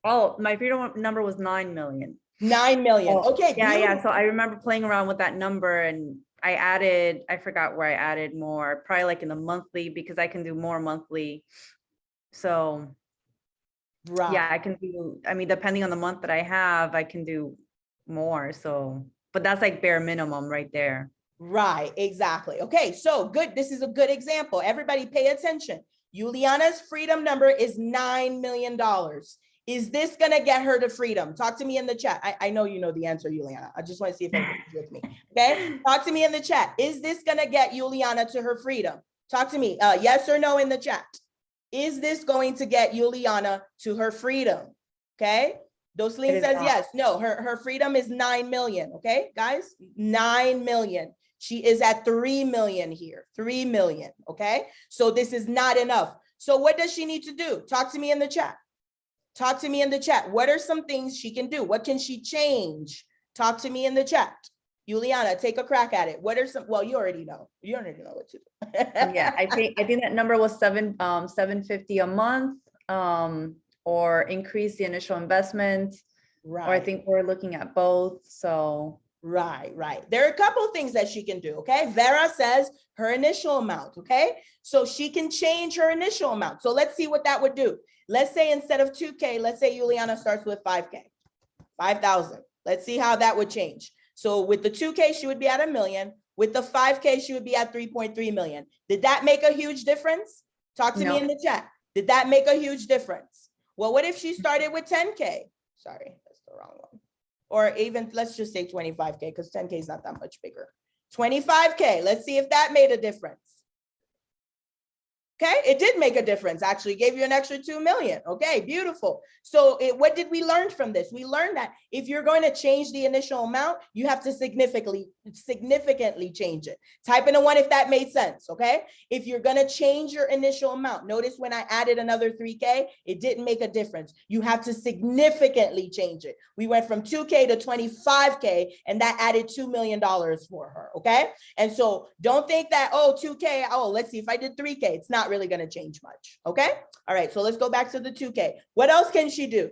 Oh, my freedom number was 9 million. 9 million. Oh, Okay. Yeah, beautiful. yeah. So I remember playing around with that number and I forgot where I added more, probably like in the monthly, because I can do more monthly. So Right. yeah, I can do, I mean, depending on the month that I have, I can do more. So, but that's like bare minimum right there. Right, exactly. Okay, so good. This is a good example. Everybody pay attention. Juliana's freedom number is $9 million. Is this going to get her to freedom? Talk to me in the chat. I know you know the answer, Juliana. I just want to see if everybody's with me. Okay, talk to me in the chat. Is this going to get Juliana to her freedom? Talk to me. Yes or no in the chat. Is this going to get Juliana to her freedom? Okay. Doslin says yes. No, her freedom is 9 million. Okay, guys, 9 million. She is at 3 million here, 3 million. Okay, so this is not enough. So what does she need to do? Talk to me in the chat. Talk to me in the chat. What are some things she can do? What can she change? Talk to me in the chat. Juliana, take a crack at it. What are some, well, you already know what to do. Yeah, I think that number was $750 a month, or increase the initial investment. Right. Or I think we're looking at both. So right. There are a couple of things that she can do. Okay. Vera says her initial amount. Okay. So she can change her initial amount. So let's see what that would do. Let's say instead of 2K, let's say Juliana starts with 5K, 5,000. Let's see how that would change. So with the 2K, she would be at $1 million. With the 5K, she would be at 3.3 million. Did that make a huge difference? Talk to me in the chat. Did that make a huge difference? Well, what if she started with 10K? Sorry, that's the wrong one. Or even, let's just say 25K, because 10K is not that much bigger. 25K, let's see if that made a difference. Okay, it did make a difference, actually gave you an extra 2 million. Okay, beautiful. So what did we learn from this? We learned that if you're going to change the initial amount, you have to significantly change it. Type in a 1 if that made sense, okay? If you're going to change your initial amount, notice when I added another 3K, it didn't make a difference. You have to significantly change it. We went from 2K to 25K, and that added $2 million for her, okay? And so don't think that, oh, 2K, oh, let's see, if I did 3K, it's not really going to change much. Okay. All right. So let's go back to the 2K. What else can she do?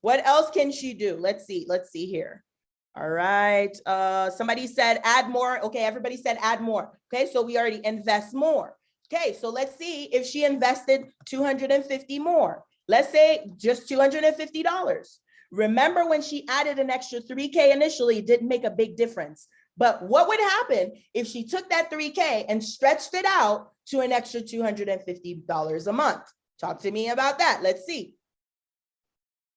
What else can she do? Let's see. Let's see here. All right. Somebody said add more. Okay. Everybody said add more. Okay. So we already invest more. Okay. So let's see if she invested 250 more. Let's say just $250. Remember when she added an extra 3K initially, it didn't make a big difference. But what would happen if she took that 3K and stretched it out to an extra $250 a month? Talk to me about that. Let's see.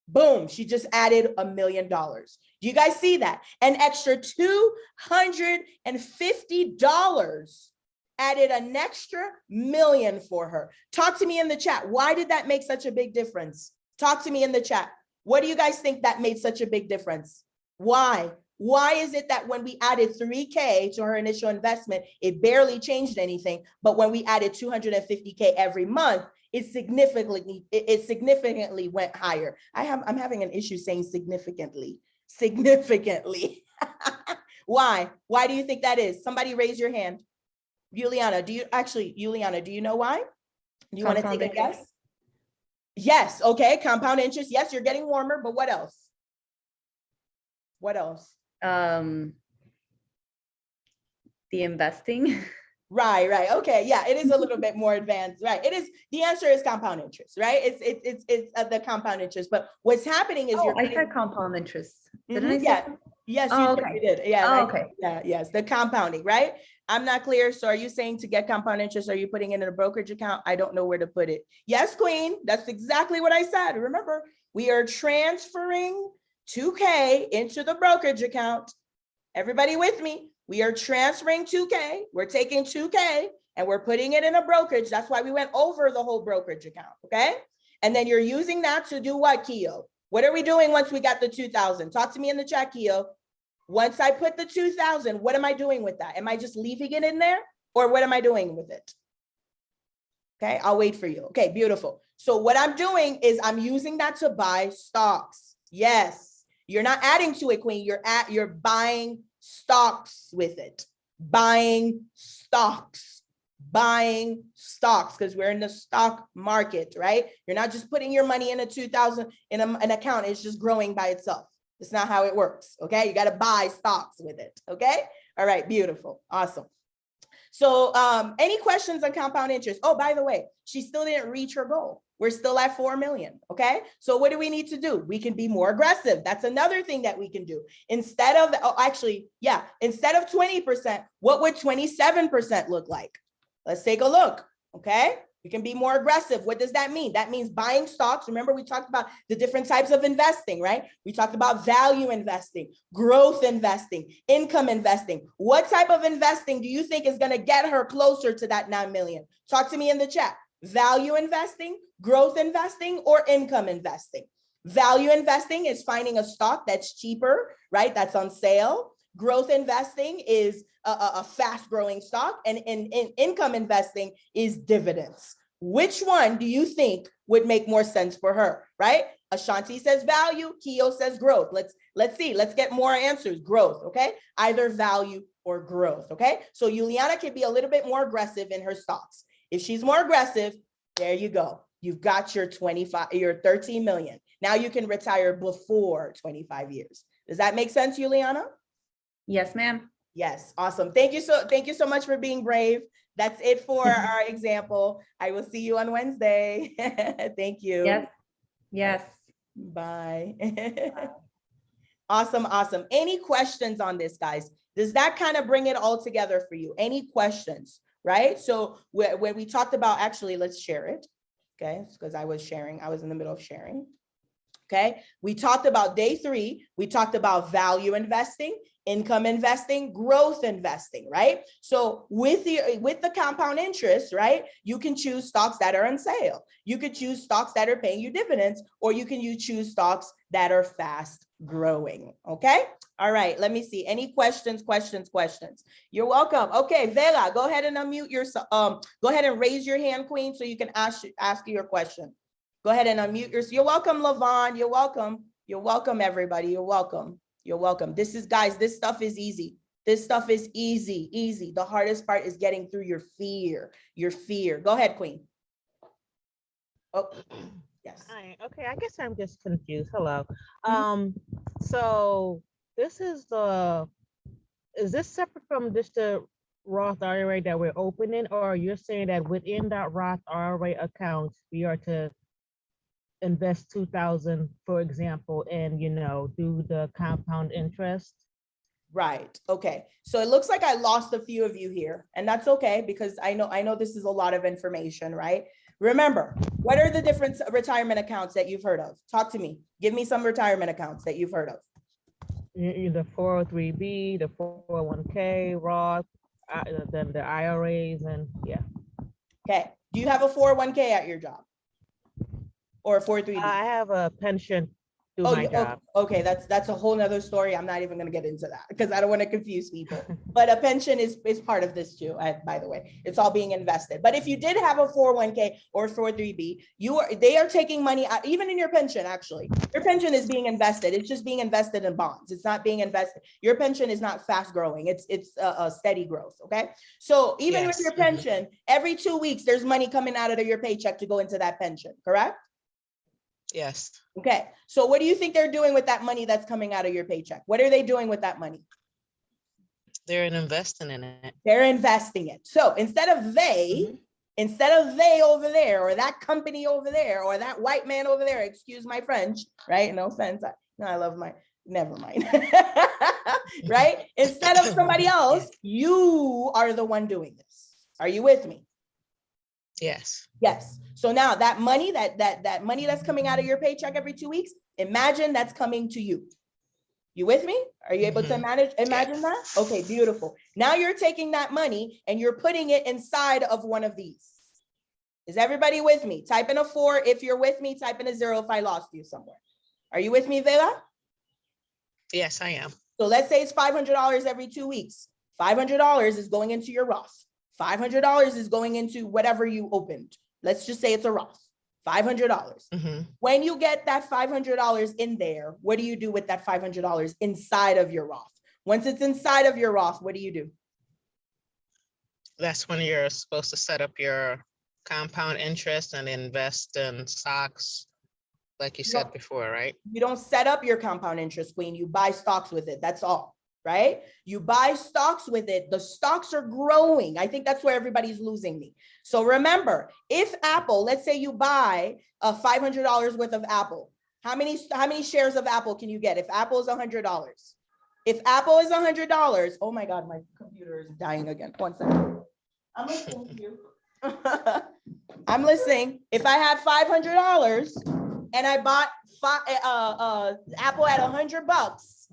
Boom, she just added $1 million. Do you guys see that? An extra $250 added an extra million for her. Talk to me in the chat. Why did that make such a big difference? Talk to me in the chat. What do you guys think that made such a big difference? Why? Why is it that when we added 3K to her initial investment, it barely changed anything, but when we added 250K every month, it significantly went higher? I'm having an issue saying significantly. Why? Why do you think that is? Somebody raise your hand. Juliana, do you know why? Do you want to take a guess? Yes. Okay. Compound interest. Yes, you're getting warmer, but what else? What else? The investing. Right. Okay. Yeah, it is a little bit more advanced. Right. It is. The answer is compound interest, right? It's the compound interest. But what's happening is I said compound interest. Didn't I say yeah. Yes, you did. Yeah. Okay. Yeah. Yes. The compounding, right? I'm not clear. So are you saying to get compound interest, are you putting it in a brokerage account? I don't know where to put it. Yes, Queen. That's exactly what I said. Remember, we are transferring 2K into the brokerage account. Everybody with me? We are transferring 2K. We're taking 2K and we're putting it in a brokerage. That's why we went over the whole brokerage account, okay? And then you're using that to do what, Keo? What are we doing once we got the 2,000? Talk to me in the chat, Keo. Once I put the 2,000, what am I doing with that? Am I just leaving it in there or what am I doing with it? Okay, I'll wait for you. Okay, beautiful. So what I'm doing is I'm using that to buy stocks. Yes, you're not adding to it, Queen. You're buying stocks with it. Buying stocks. Buying stocks because we're in the stock market, right? You're not just putting your money in a 2,000 in an account. It's just growing by itself. It's not how it works. Okay, you got to buy stocks with it. Okay, all right, beautiful, awesome. So any questions on compound interest? Oh, by the way, she still didn't reach her goal. We're still at 4 million. Okay, so what do we need to do? We can be more aggressive. That's another thing that we can do. Instead of, instead of 20%, what would 27% look like? Let's take a look. Okay, we can be more aggressive. What does that mean? That means buying stocks. Remember, we talked about the different types of investing, right? We talked about value investing, growth investing, income investing. What type of investing do you think is going to get her closer to that 9 million? Talk to me in the chat. Value investing, growth investing, or income investing? Value investing is finding a stock that's cheaper, right? That's on sale. Growth investing is a fast growing stock, and income investing is dividends. Which one do you think would make more sense for her, right? Ashanti says value, Keo says growth. Let's see, let's get more answers. Growth, okay? Either value or growth, okay? So Juliana can be a little bit more aggressive in her stocks. If she's more aggressive, there you go. You've got your 13 million. Now you can retire before 25 years. Does that make sense, Juliana? Yes, ma'am. Yes, awesome. Thank you so much for being brave. That's it for our example. I will see you on Wednesday. Thank you. Yes. Yes. Bye. Awesome. Any questions on this, guys? Does that kind of bring it all together for you? Any questions, right? So when we talked about, actually, let's share it. Okay, because I was in the middle of sharing. Okay, we talked about day 3. We talked about value investing, income investing, growth investing, right? So with the compound interest, right, you can choose stocks that are on sale. You could choose stocks that are paying you dividends, or you can choose stocks that are fast growing. Okay, all right, let me see. Any questions? You're welcome. Okay, Vela, go ahead and unmute yourself. Go ahead and raise your hand, Queen, so you can ask your question. Go ahead and unmute yourself. You're welcome, Lavon. You're welcome. You're welcome, everybody. You're welcome. You're welcome. This stuff is easy. This stuff is easy. The hardest part is getting through your fear. Go ahead, Queen. Oh, yes. Hi. Okay, I guess I'm just confused. Hello. So this is this separate from just the Roth IRA that we're opening, or you're saying that within that Roth IRA account, we are to invest 2,000, for example, and do the compound interest? Right. Okay. So it looks like I lost a few of you here, and that's okay, because I know this is a lot of information, right? Remember, what are the different retirement accounts that you've heard of? Talk to me. Give me some retirement accounts that you've heard of. The 403B, the 401k, Roth, then the IRAs, and yeah. Okay. Do you have a 401k at your job? Or a 403B? I have a pension through my job. Okay, that's a whole nother story. I'm not even going to get into that because I don't want to confuse people. But a pension is part of this too. By the way, it's all being invested. But if you did have a 401k or 403B, they are taking money out, even in your pension. Actually, your pension is being invested. It's just being invested in bonds. It's not being invested. Your pension is not fast growing. It's a steady growth. Okay, so even with your pension, every 2 weeks there's money coming out of your paycheck to go into that pension. Correct? Yes. Okay, so what do you think they're doing with that money that's coming out of your paycheck? What are they doing with that money? They're investing in it. They're investing it. So instead of they over there, or that company over there, or that white man over there, excuse my French, right? No offense. Never mind. Right? Instead of somebody else, you are the one doing this. Are you with me? Yes. Yes. So now that money, that money that's coming out of your paycheck every 2 weeks, imagine that's coming to you. You with me? Are you able to Mhm. imagine that? Okay, beautiful. Now you're taking that money and you're putting it inside of one of these. Is everybody with me? Type in a 4 if you're with me, type in a 0 if I lost you somewhere. Are you with me, Vela? Yes, I am. So let's say it's $500 every 2 weeks. $500 is going into your Roth. $500 is going into whatever you opened. Let's just say it's a Roth. $500. Mhm. When you get that $500 in there, what do you do with that $500 inside of your Roth? Once it's inside of your Roth, what do you do? That's when you're supposed to set up your compound interest and invest in stocks, like you said before, right? You don't set up your compound interest, Queen. You buy stocks with it. That's all, right? You buy stocks with it. The stocks are growing. I think that's where everybody's losing me. So remember, if Apple, let's say you buy $500 worth of Apple, how many shares of Apple can you get if Apple is $100? If Apple is $100, oh my God, my computer is dying again. 1 second. I'm listening to you. I'm listening. If I had $500 and I bought Apple at $100,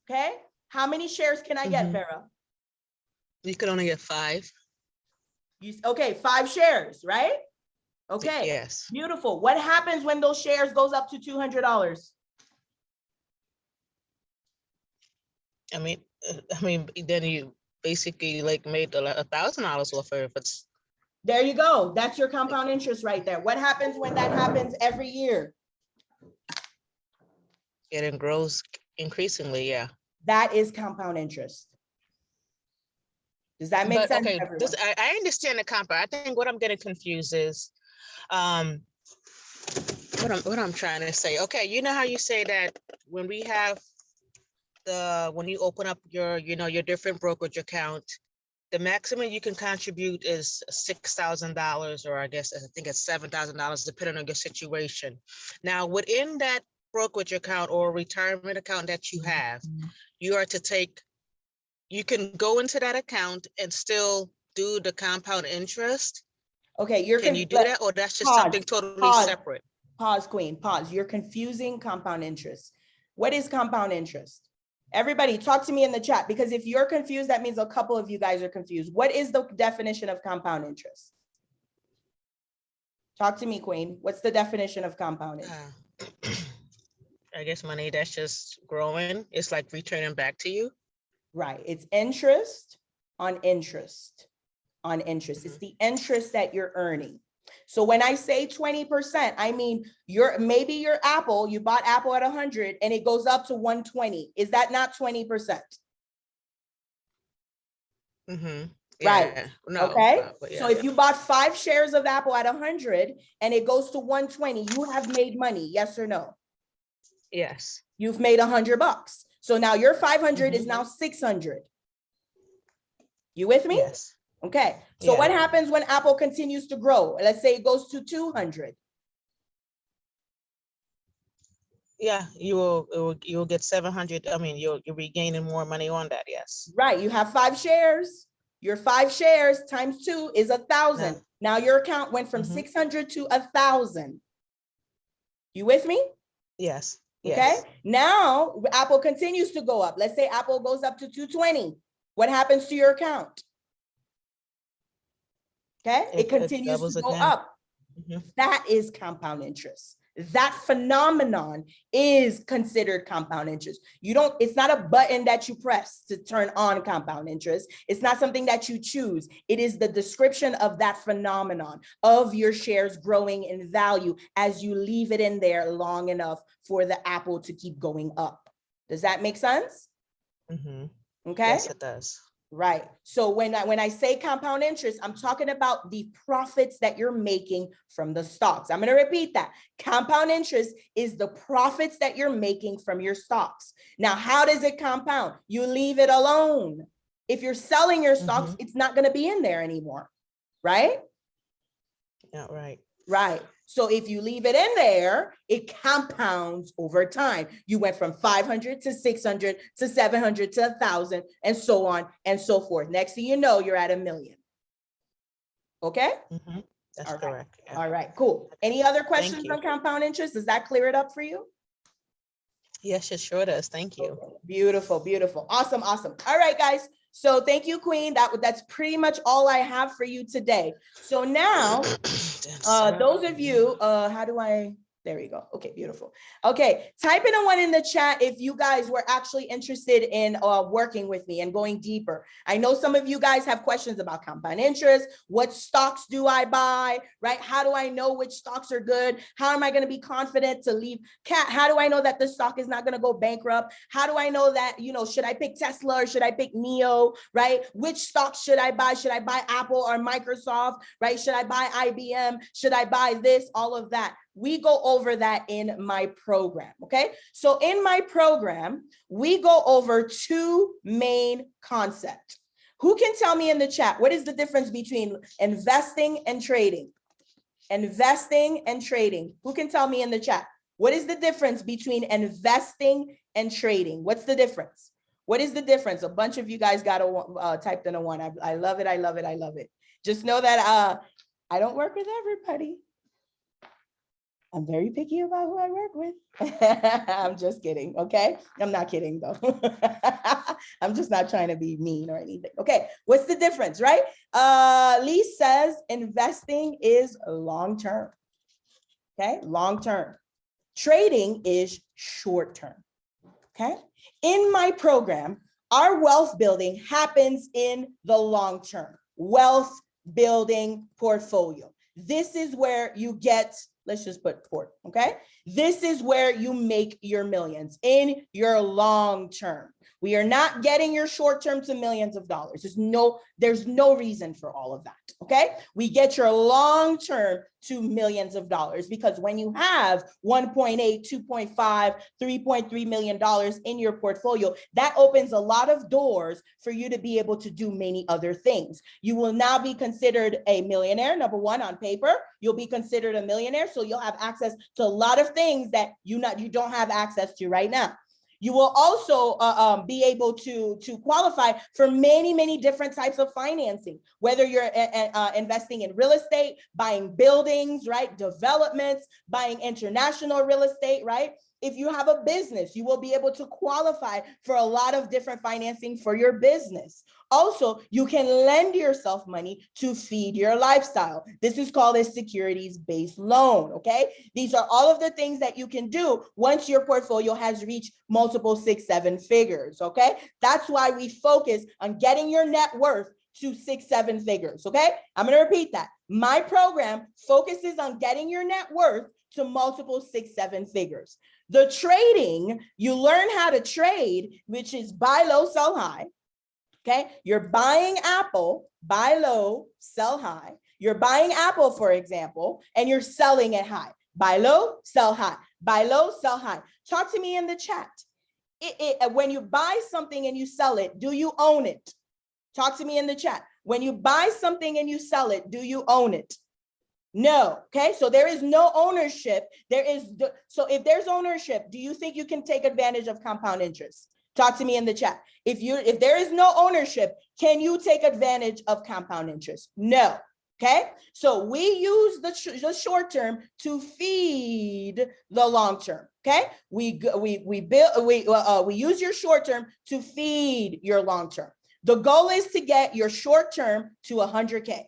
okay? How many shares can I get, Mhm. Vera? You can only get 5. Okay, 5 shares, right? Okay, Yes. beautiful. What happens when those shares goes up to $200? I mean, then you basically like made $1,000 off of it. If it's There you go. That's your compound interest right there. What happens when that happens every year? it grows increasingly, yeah. That is compound interest. Does that make But sense, okay, everyone? I understand the compound. I think what I'm getting confused is, what I'm trying to say. Okay, you know how you say that when we have when you open up your your different brokerage account, the maximum you can contribute is $6,000, or I think it's $7,000, depending on your situation. Now, within that brokerage account or retirement account that you have, you are to take, you can go into that account and still do the compound interest. Okay, Can you do that, or that's just something totally separate? Pause, Queen, pause. You're confusing compound interest. What is compound interest? Everybody talk to me in the chat, because if you're confused, that means a couple of you guys are confused. What is the definition of compound interest? Talk to me, Queen. What's the definition of compound interest? I guess money that's just growing. It's like returning back to you. Right. It's interest on interest on interest. It's the interest that you're earning. So when I say 20%, I mean maybe your Apple, you bought Apple at 100 and it goes up to 120. Is that not 20%? Mm-hmm. Right. Yeah. No. Okay. Yeah. So if you bought 5 shares of Apple at 100 and it goes to 120, you have made money. Yes or no? Yes. You've made $100. So now your 500 is now 600. You with me? Yes. Okay. So what happens when Apple continues to grow? Let's say it goes to 200. Yeah, you'll get 700. I mean, you'll be gaining more money on that. Yes. Right. You have 5 shares. Your 5 shares times 2 is 1,000. Now your account went from 600 to 1,000. You with me? Yes. Okay. Now Apple continues to go up. Let's say Apple goes up to 220. What happens to your account? Okay. It continues to go up. That is compound interest. That phenomenon is considered compound interest. It's not a button that you press to turn on compound interest. It's not something that you choose. It is the description of that phenomenon of your shares growing in value as you leave it in there long enough for the Apple to keep going up. Does that make sense? Okay. Yes, it does. Right. So when I say compound interest, I'm talking about the profits that you're making from the stocks. I'm going to repeat that. Compound interest is the profits that you're making from your stocks. Now, how does it compound? You leave it alone. If you're selling your stocks, it's not going to be in there anymore. Right? Yeah, right. Right. So if you leave it in there, it compounds over time. You went from 500 to 600 to 700 to 1,000 and so on and so forth. Next thing you know, you're at 1 million. Okay? That's correct. Yeah. All right, cool. Any other questions on compound interest? Does that clear it up for you? Yes, it sure does. Thank you. Okay, beautiful, beautiful. Awesome, awesome. All right, guys. So thank you, Queen. That's pretty much all I have for you today. So now, those of you, how do I, there we go. Okay, beautiful. Okay, type in a 1 in the chat if you guys were actually interested in working with me and going deeper. I know some of you guys have questions about compound interest. What stocks do I buy, right? How do I know which stocks are good? How am I going to be confident to leave? How do I know that the stock is not going to go bankrupt? How do I know that, should I pick Tesla or should I pick NEO, right? Which stocks should I buy? Should I buy Apple or Microsoft, right? Should I buy IBM? Should I buy this? All of that. We go over that in my program, okay? So in my program, we go over 2 main concepts. Who can tell me in the chat, what is the difference between investing and trading? Investing and trading. Who can tell me in the chat? What is the difference between investing and trading? What's the difference? What is the difference? A bunch of you guys got typed in a 1. I love it, I love it, I love it. Just know that I don't work with everybody. I'm very picky about who I work with. I'm just kidding, okay? I'm not kidding though. I'm just not trying to be mean or anything. Okay, what's the difference, right? Lee says investing is long-term, okay? Long-term. Trading is short-term, okay? In my program, our wealth building happens in the long-term. Wealth building portfolio. This is where you get, let's just put port, okay? This is where you make your millions in your long term. We are not getting your short term to millions of dollars. There's no reason for all of that, okay? We get your long term to millions of dollars because when you have 1.8, 2.5, $3.3 million in your portfolio, that opens a lot of doors for you to be able to do many other things. You will now be considered a millionaire, number 1, on paper. You'll be considered a millionaire, so you'll have access to a lot of things that you don't have access to right now. You will also be able to qualify for many, many different types of financing, whether you're investing in real estate, buying buildings, right? Developments, buying international real estate, right? If you have a business, you will be able to qualify for a lot of different financing for your business. Also, you can lend yourself money to feed your lifestyle. This is called a securities-based loan, okay? These are all of the things that you can do once your portfolio has reached multiple 6-7 figures, okay? That's why we focus on getting your net worth to 6-7 figures, okay? I'm gonna repeat that. My program focuses on getting your net worth to multiple 6-7 figures. The trading, you learn how to trade, which is buy low, sell high. Okay, you're buying Apple, buy low, sell high. You're buying Apple, for example, and you're selling it high. Buy low, sell high. Buy low, sell high. Talk to me in the chat. When you buy something and you sell it, do you own it? Talk to me in the chat. When you buy something and you sell it, do you own it? No. Okay, so there is no ownership. So if there's ownership, do you think you can take advantage of compound interest? Talk to me in the chat. If there is no ownership, can you take advantage of compound interest? No. Okay, so we use the short term to feed the long term. Okay, we use your short term to feed your long term. The goal is to get your short term to 100K.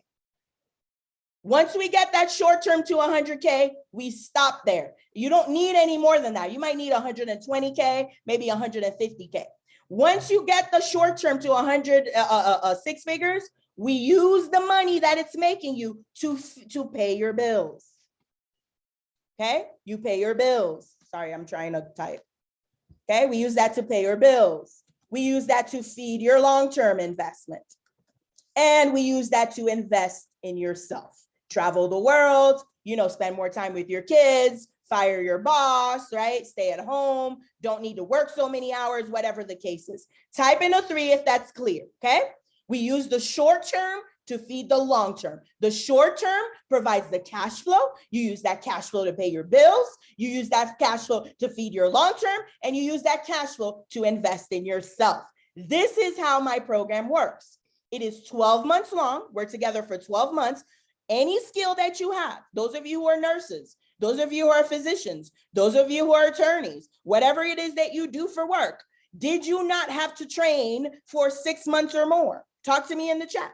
Once we get that short term to 100K, we stop there. You don't need any more than that. You might need 120K, maybe 150K. Once you get the short term to 6 figures, we use the money that it's making you to pay your bills. Okay, you pay your bills. Sorry, I'm trying to type. Okay, we use that to pay your bills. We use that to feed your long-term investment. And we use that to invest in yourself. Travel the world, spend more time with your kids, fire your boss, right? Stay at home, don't need to work so many hours, whatever the case is. Type in a 3 if that's clear, okay? We use the short term to feed the long term. The short term provides the cash flow. You use that cash flow to pay your bills. You use that cash flow to feed your long term, and you use that cash flow to invest in yourself. This is how my program works. It is 12 months long. We're together for 12 months. Any skill that you have, those of you who are nurses, those of you who are physicians, those of you who are attorneys, whatever it is that you do for work, did you not have to train for 6 months or more? Talk to me in the chat.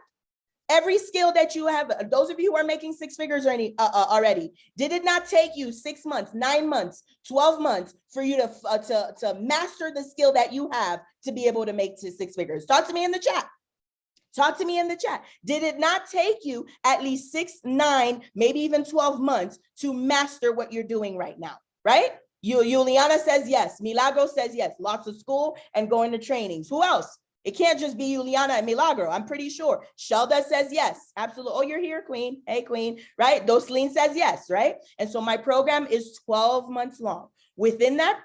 Every skill that you have, those of you who are making six figures already, did it not take you 6 months, 9 months, 12 months for you to master the skill that you have to be able to make to 6 figures? Talk to me in the chat. Talk to me in the chat. Did it not take you at least 6, 9, maybe even 12 months to master what you're doing right now, right? Juliana says yes. Milagro says yes. Lots of school and going to trainings. Who else? It can't just be Juliana and Milagro. I'm pretty sure. Shelda says yes. Absolutely. Oh, you're here, Queen. Hey, Queen. Right? Doceline says yes. Right? And so my program is 12 months long. Within that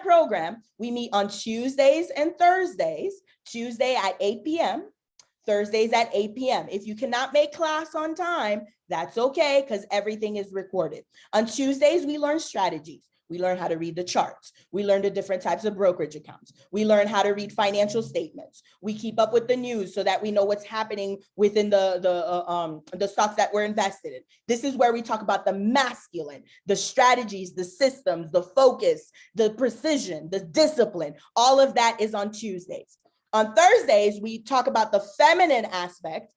program, we meet on Tuesdays and Thursdays. Tuesday at 8 p.m. Thursdays at 8 p.m. If you cannot make class on time, that's okay, because everything is recorded. On Tuesdays, we learn strategies. We learn how to read the charts. We learn the different types of brokerage accounts. We learn how to read financial statements. We keep up with the news so that we know what's happening within the stocks that we're invested in. This is where we talk about the masculine, the strategies, the systems, the focus, the precision, the discipline. All of that is on Tuesdays. On Thursdays, we talk about the feminine aspect,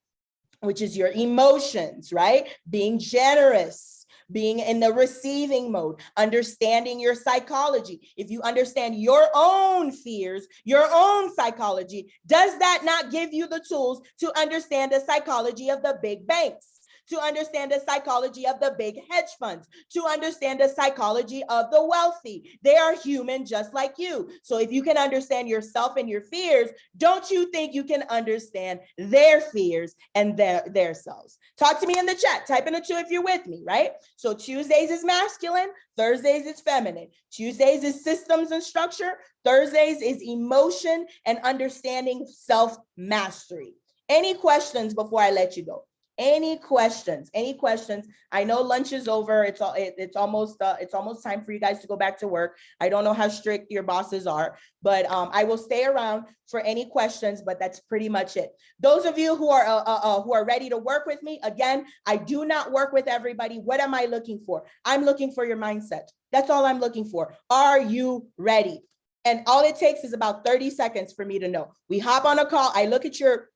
which is your emotions, right? Being generous, being in the receiving mode, understanding your psychology. If you understand your own fears, your own psychology, does that not give you the tools to understand the psychology of the big banks? To understand the psychology of the big hedge funds, to understand the psychology of the wealthy. They are human just like you. So if you can understand yourself and your fears, don't you think you can understand their fears and their selves? Talk to me in the chat. Type in a 2 if you're with me, right? So Tuesdays is masculine, Thursdays is feminine. Tuesdays is systems and structure. Thursdays is emotion and understanding self-mastery. Any questions before I let you go? Any questions? Any questions? I know lunch is over. It's almost time for you guys to go back to work. I don't know how strict your bosses are, but I will stay around for any questions. But that's pretty much it. Those of you who are ready to work with me, again, I do not work with everybody. What am I looking for? I'm looking for your mindset. That's all I'm looking for. Are you ready? And all it takes is about 30 seconds for me to know. We hop on a call. I look at your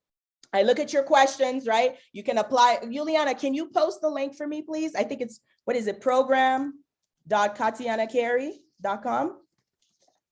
questions, right? You can apply. Juliana, can you post the link for me, please? I think it's, what is it? program.katianacarre.com.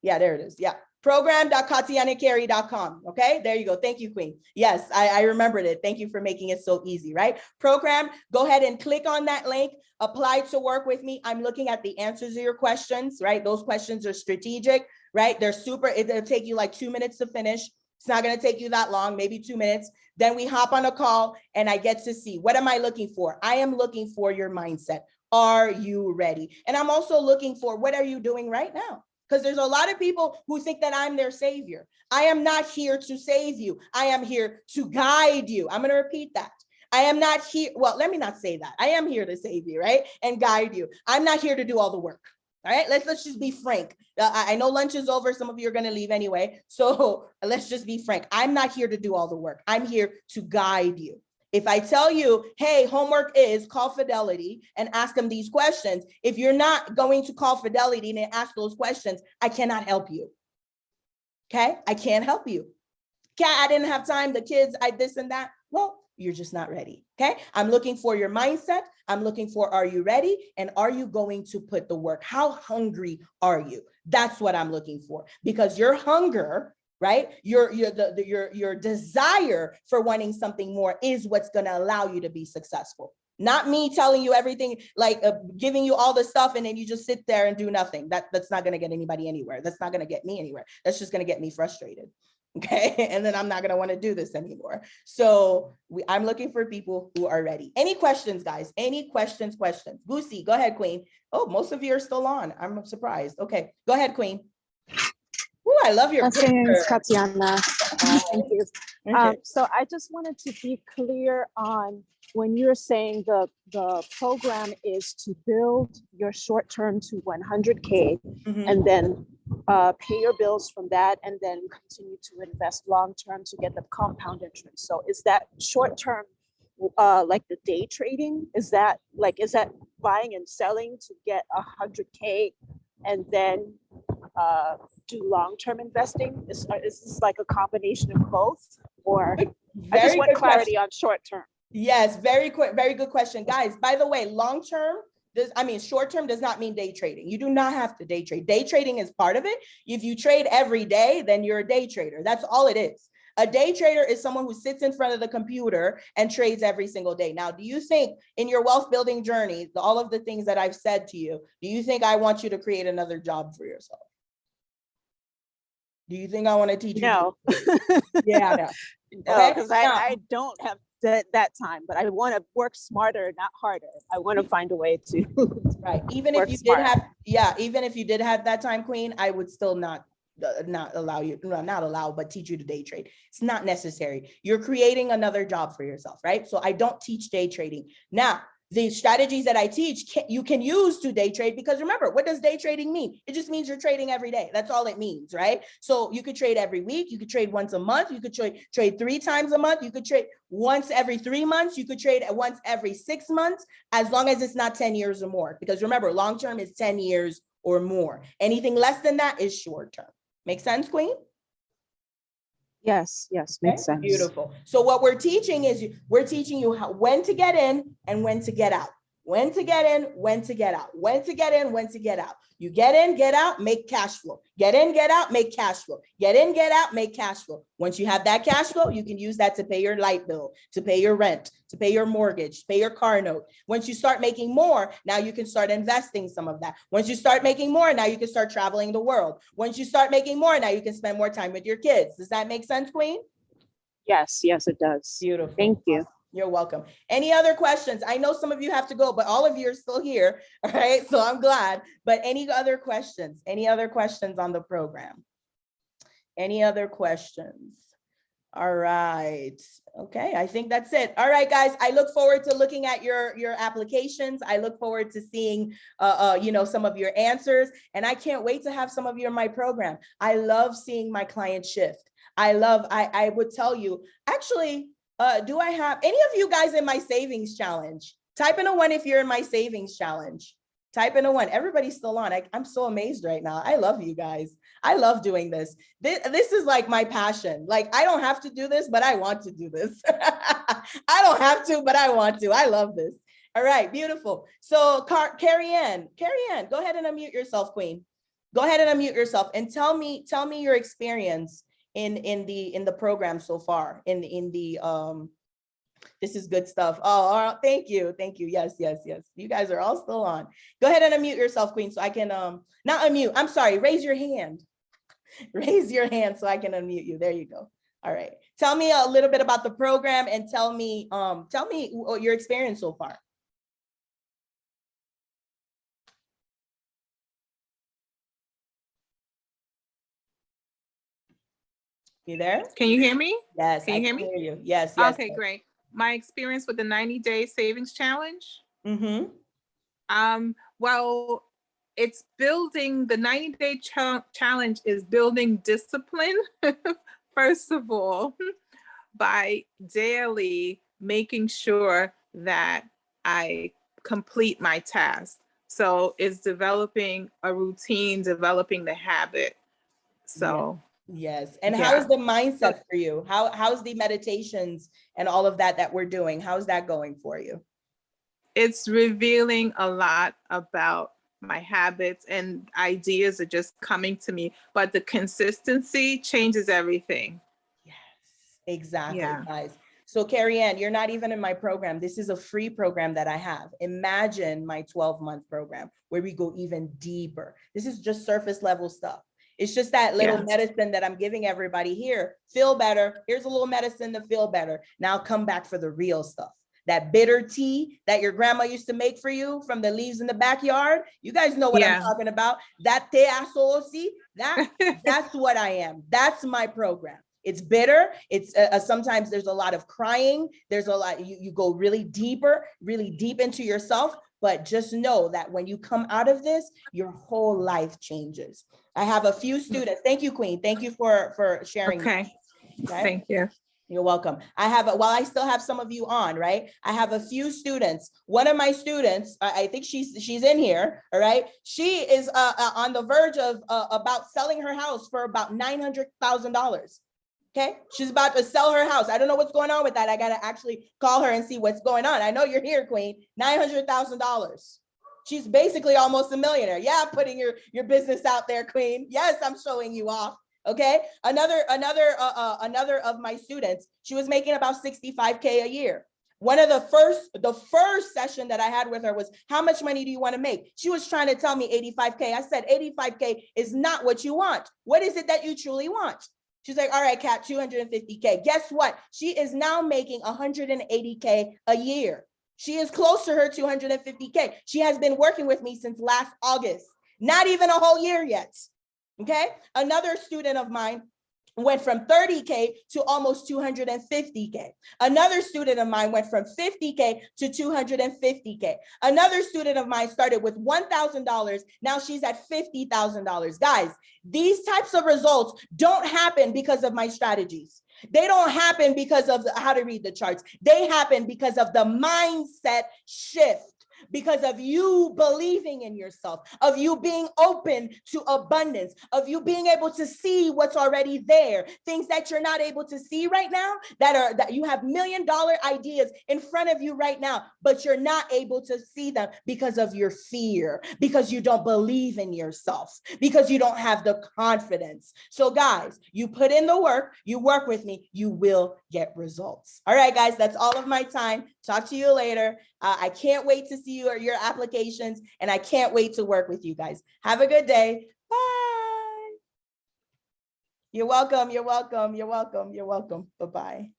Yeah, there it is. Yeah. program.katianacarre.com. Okay, there you go. Thank you, Queen. Yes, I remembered it. Thank you for making it so easy, right? Program, go ahead and click on that link. Apply to work with me. I'm looking at the answers to your questions, right? Those questions are strategic, right? They're super, it'll take you like 2 minutes to finish. It's not going to take you that long, maybe 2 minutes. Then we hop on a call and I get to see, what am I looking for? I am looking for your mindset. Are you ready? And I'm also looking for, what are you doing right now? Because there's a lot of people who think that I'm their savior. I am not here to save you. I am here to guide you. I'm going to repeat that. I am not here. Well, let me not say that. I am here to save you, right? And guide you. I'm not here to do all the work. All right, let's just be frank. I know lunch is over. Some of you are going to leave anyway. So let's just be frank. I'm not here to do all the work. I'm here to guide you. If I tell you, hey, homework is call Fidelity and ask them these questions, if you're not going to call Fidelity and ask those questions, I cannot help you. Okay, I can't help you. I didn't have time, the kids, this and that. Well, you're just not ready. Okay, I'm looking for your mindset. I'm looking for, are you ready? And are you going to put the work? How hungry are you? That's what I'm looking for, because your hunger, right? Your desire for wanting something more is what's going to allow you to be successful. Not me telling you everything, like giving you all the stuff and then you just sit there and do nothing. That's not going to get anybody anywhere. That's not going to get me anywhere. That's just going to get me frustrated. Okay. And then I'm not going to want to do this anymore. So I'm looking for people who are ready. Any questions, guys? Any questions? Goosey, go ahead, Queen. Oh, most of you are still on. I'm surprised. Okay. Go ahead, Queen. Oh, I love your Thanks, Katiana. Thank you. Okay. So I just wanted to be clear on when you're saying the program is to build your short term to 100K and then pay your bills from that and then continue to invest long term to get the compound interest. So is that short term like the day trading? Is that buying and selling to get 100K and then do long-term investing? Is this like a combination of both? Or I just Very want good clarity question. on short-term. Yes, very quick, very good question. Guys, by the way, long-term, short-term does not mean day trading. You do not have to day trade. Day trading is part of it. If you trade every day, then you're a day trader. That's all it is. A day trader is someone who sits in front of the computer and trades every single day. Now, do you think in your wealth building journey, all of the things that I've said to you, do you think I want you to create another job for yourself? Do you think I want to teach you? No. Yeah, no. No, Okay? because No. I don't have that time, but I want to work smarter, not harder. I want to find a way to Right. Even work if you smart. did have, yeah, even if you did have that time, Queen, I would still not allow you, not allow, but teach you to day trade. It's not necessary. You're creating another job for yourself, right? So I don't teach day trading. Now, the strategies that I teach, you can use to day trade, because remember, what does day trading mean? It just means you're trading every day. That's all it means, right? So you could trade every week. You could trade once a month. You could trade 3 times a month. You could trade once every 3 months. You could trade once every 6 months, as long as it's not 10 years or more. Because remember, long-term is 10 years or more. Anything less than that is short-term. Make sense, Queen? Yes, Okay, makes sense. beautiful. So what we're teaching is we're teaching you when to get in and when to get out. When to get in, when to get out. When to get in, when to get out. You get in, get out, make cash flow. Get in, get out, make cash flow. Get in, get out, make cash flow. Once you have that cash flow, you can use that to pay your light bill, to pay your rent, to pay your mortgage, to pay your car note. Once you start making more, now you can start investing some of that. Once you start making more, now you can start traveling the world. Once you start making more, now you can spend more time with your kids. Does that make sense, Queen? Yes, it does. Beautiful. Thank you. Awesome. You're welcome. Any other questions? I know some of you have to go, but all of you are still here. All right. So I'm glad. But any other questions? Any other questions on the program? Any other questions? All right. Okay. I think that's it. All right, guys. I look forward to looking at your applications. I look forward to seeing, some of your answers. And I can't wait to have some of you in my program. I love seeing my clients shift. I would tell you, actually, do I have any of you guys in my savings challenge? Type in a 1 if you're in my savings challenge. Type in a 1. Everybody's still on. I'm so amazed right now. I love you guys. I love doing this. This is like my passion. Like, I don't have to do this, but I want to do this. I don't have to, but I want to. I love this. All right, beautiful. So Carrie-Ann, go ahead and unmute yourself, Queen. Go ahead and unmute yourself and tell me your experience in the program so far, this is good stuff. Oh, thank you. Yes. You guys are all still on. Go ahead and unmute yourself, Queen, so I can not unmute. I'm sorry, raise your hand. Raise your hand so I can unmute you. There you go. All right. Tell me a little bit about the program and tell me your experience so far. You there? Can you hear me? Yes. Can you hear me? Hear you. Yes. Okay, great. My experience with the 90-day savings challenge. Well, it's building, the 90-day challenge is building discipline, first of all, by daily making sure that I complete my task. So it's developing a routine, developing the habit. So. Yes. And how is the mindset for you? How's the meditations and all of that we're doing? How's that going for you? It's revealing a lot about my habits, and ideas are just coming to me, but the consistency changes everything. Yes, exactly, guys. So Carrie-Ann, you're not even in my program. This is a free program that I have. Imagine my 12-month program where we go even deeper. This is just surface level stuff. It's just that little medicine that I'm giving everybody here. Feel better. Here's a little medicine to feel better. Now come back for the real stuff. That bitter tea that your grandma used to make for you from the leaves in the backyard. You guys know what I'm talking about. That te asosi, that's what I am. That's my program. It's bitter. It's sometimes there's a lot of crying. There's a lot, you go really deep into yourself. But just know that when you come out of this, your whole life changes. I have a few students. Thank you, Queen. Thank you for sharing. Okay. Thank you. You're welcome. While I still have some of you on, right? I have a few students. One of my students, I think she's in here, all right? She is on the verge of about selling her house for about $900,000. Okay, she's about to sell her house. I don't know what's going on with that. I gotta actually call her and see what's going on. I know you're here, Queen. $900,000. She's basically almost a millionaire. Yeah, putting your business out there, Queen. Yes, I'm showing you off. Okay, another of my students, she was making about 65K a year. One of the first session that I had with her was, how much money do you want to make? She was trying to tell me 85K. I said, 85K is not what you want. What is it that you truly want? She's like, all right, Kat, 250K. Guess what? She is now making 180K a year. She is close to her 250K. She has been working with me since last August, not even a whole year yet. Okay, another student of mine went from 30K to almost 250K. Another student of mine went from 50K to 250K. Another student of mine started with $1,000. Now she's at $50,000. Guys, these types of results don't happen because of my strategies. They don't happen because of how to read the charts. They happen because of the mindset shift. Because of you believing in yourself, of you being open to abundance, of you being able to see what's already there, things that you're not able to see right now, that you have $1 million ideas in front of you right now, but you're not able to see them because of your fear, because you don't believe in yourself, because you don't have the confidence. So guys, you put in the work, you work with me, you will get results. All right, guys, that's all of my time. Talk to you later. I can't wait to see your applications, and I can't wait to work with you guys. Have a good day. Bye. You're welcome. You're welcome. You're welcome. You're welcome. Bye-bye.